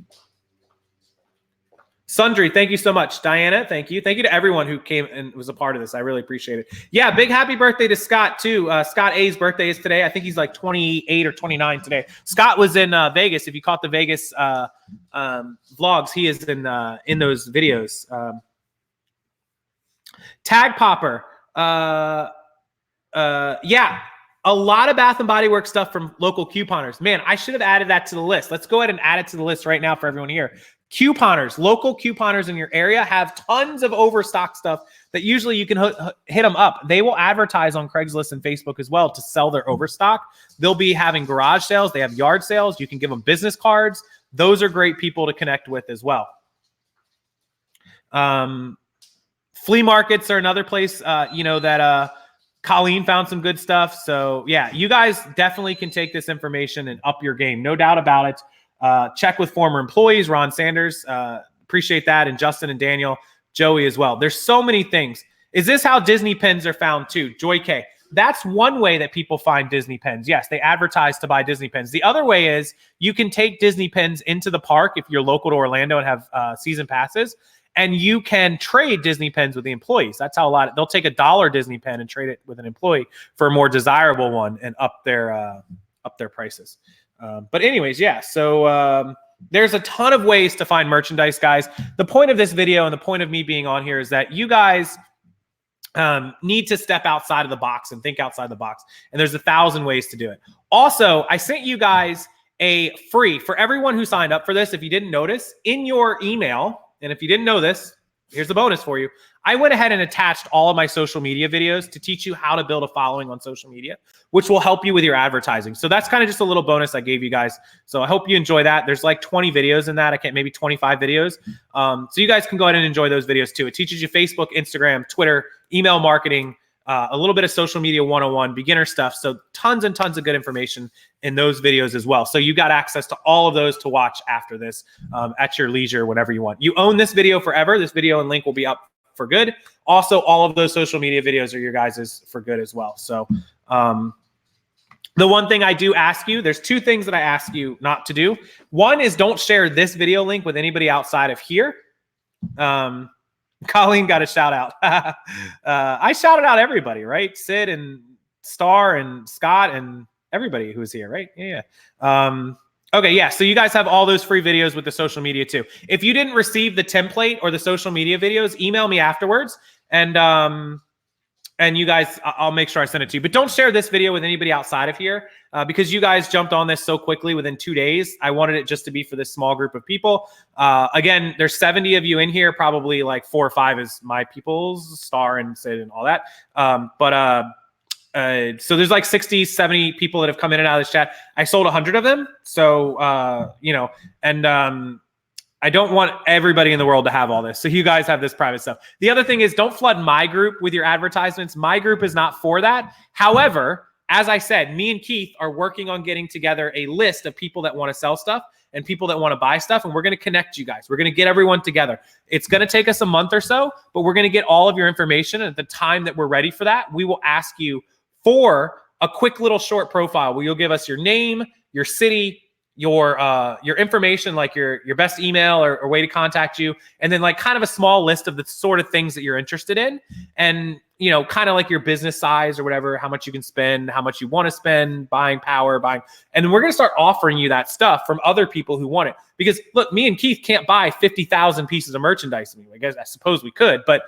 Sundry, thank you so much. Diana, thank you. Thank you to everyone who came and was a part of this. I really appreciate it. Yeah, big happy birthday to Scott, too. Scott A's birthday is today. I think he's like 28 or 29 today. Scott was in Vegas. If you caught the Vegas vlogs, he is in those videos. Tag Popper. Yeah. A lot of Bath & Body Works stuff from local couponers. Man, I should have added that to the list. Let's go ahead and add it to the list right now for everyone here. Couponers, local couponers in your area have tons of overstock stuff that usually you can hit them up. They will advertise on Craigslist and Facebook as well to sell their overstock. They'll be having garage sales. They have yard sales. You can give them business cards. Those are great people to connect with as well. Flea markets are another place, that Colleen found some good stuff. So yeah, you guys definitely can take this information and up your game. No doubt about it. Check with former employees, Ron Sanders. Appreciate that. And Justin and Daniel, Joey as well. There's so many things. Is this how Disney pens are found too? Joy K. That's one way that people find Disney pens. Yes, they advertise to buy Disney pens. The other way is you can take Disney pens into the park if you're local to Orlando and have season passes, and you can trade Disney pens with the employees. That's how they'll take $1 Disney pen and trade it with an employee for a more desirable one and up their prices. But anyways, yeah. So there's a ton of ways to find merchandise, guys. The point of this video and the point of me being on here is that you guys need to step outside of the box and think outside the box. And there's 1,000 ways to do it. Also, I sent you guys a free, for everyone who signed up for this, if you didn't notice, in your email. And if you didn't know this, here's the bonus for you. I went ahead and attached all of my social media videos to teach you how to build a following on social media, which will help you with your advertising. So that's kind of just a little bonus I gave you guys. So I hope you enjoy that. There's like 20 videos in that. Maybe 25 videos. So you guys can go ahead and enjoy those videos too. It teaches you Facebook, Instagram, Twitter, email marketing, a little bit of social media 101, beginner stuff. So tons and tons of good information in those videos as well. So you got access to all of those to watch after this at your leisure, whenever you want. You own this video forever. This video and link will be up for good. Also, all of those social media videos are your guys's for good as well. So the one thing I do ask you, there's two things that I ask you not to do. One is don't share this video link with anybody outside of here. Colleen got a shout out. I shouted out everybody, right? Sid and Star and Scott and everybody who's here, right? Yeah. Okay, yeah. So you guys have all those free videos with the social media too. If you didn't receive the template or the social media videos, email me afterwards, and And you guys, I'll make sure I send it to you. But don't share this video with anybody outside of here because you guys jumped on this so quickly within 2 days. I wanted it just to be for this small group of people. Again, there's 70 of you in here. Probably like 4 or 5 is my people's, Star and Sid and all that. So there's like 60, 70 people that have come in and out of this chat. I sold 100 of them. So, you know, and I don't want everybody in the world to have all this. So you guys have this private stuff. The other thing is don't flood my group with your advertisements. My group is not for that. However, as I said, me and Keith are working on getting together a list of people that want to sell stuff and people that want to buy stuff. And we're going to connect you guys. We're going to get everyone together. It's going to take us a month or so, but we're going to get all of your information. And at the time that we're ready for that, we will ask you for a quick little short profile where you'll give us your name, your city, your information, like your best email or way to contact you, and then like kind of a small list of the sort of things that you're interested in, and you know, kind of like your business size or whatever, how much you can spend, how much you want to spend, buying power, and then we're going to start offering you that stuff from other people who want it. Because look, me and Keith can't buy 50,000 pieces of merchandise. I guess I suppose we could, but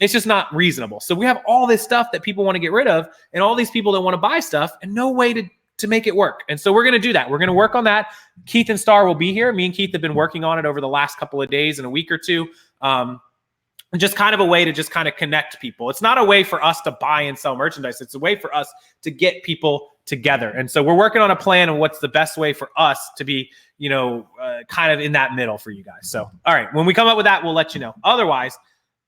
it's just not reasonable. So we have all this stuff that people want to get rid of, and all these people that want to buy stuff, and no way to make it work. And so we're going to do that. We're going to work on that. Keith and Star will be here. Me and Keith have been working on it over the last couple of days and a week or two. Just kind of a way to just kind of connect people. It's not a way for us to buy and sell merchandise. It's a way for us to get people together. And so we're working on a plan of what's the best way for us to be, you know, kind of in that middle for you guys. So, all right, when we come up with that, we'll let you know. Otherwise,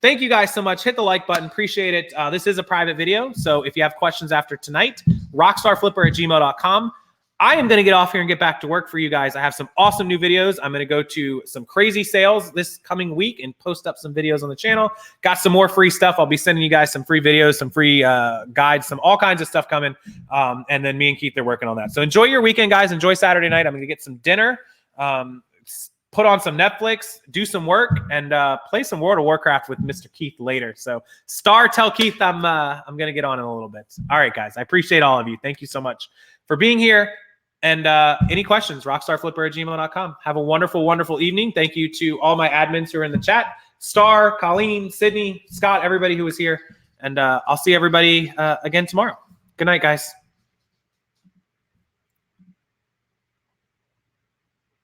thank you guys so much. Hit the like button. Appreciate it. This is a private video. So if you have questions after tonight, rockstarflipper@gmail.com. I am going to get off here and get back to work for you guys. I have some awesome new videos. I'm going to go to some crazy sales this coming week and post up some videos on the channel. Got some more free stuff. I'll be sending you guys some free videos, some free guides, some all kinds of stuff coming. And then me and Keith are working on that. So enjoy your weekend, guys. Enjoy Saturday night. I'm going to get some dinner, put on some Netflix, do some work, and play some World of Warcraft with Mr. Keith later. So Star, tell Keith I'm going to get on in a little bit. All right, guys. I appreciate all of you. Thank you so much for being here. And any questions, rockstarflipper@gmail.com. Have a wonderful, wonderful evening. Thank you to all my admins who are in the chat. Star, Colleen, Sydney, Scott, everybody who was here. And I'll see everybody again tomorrow. Good night, guys.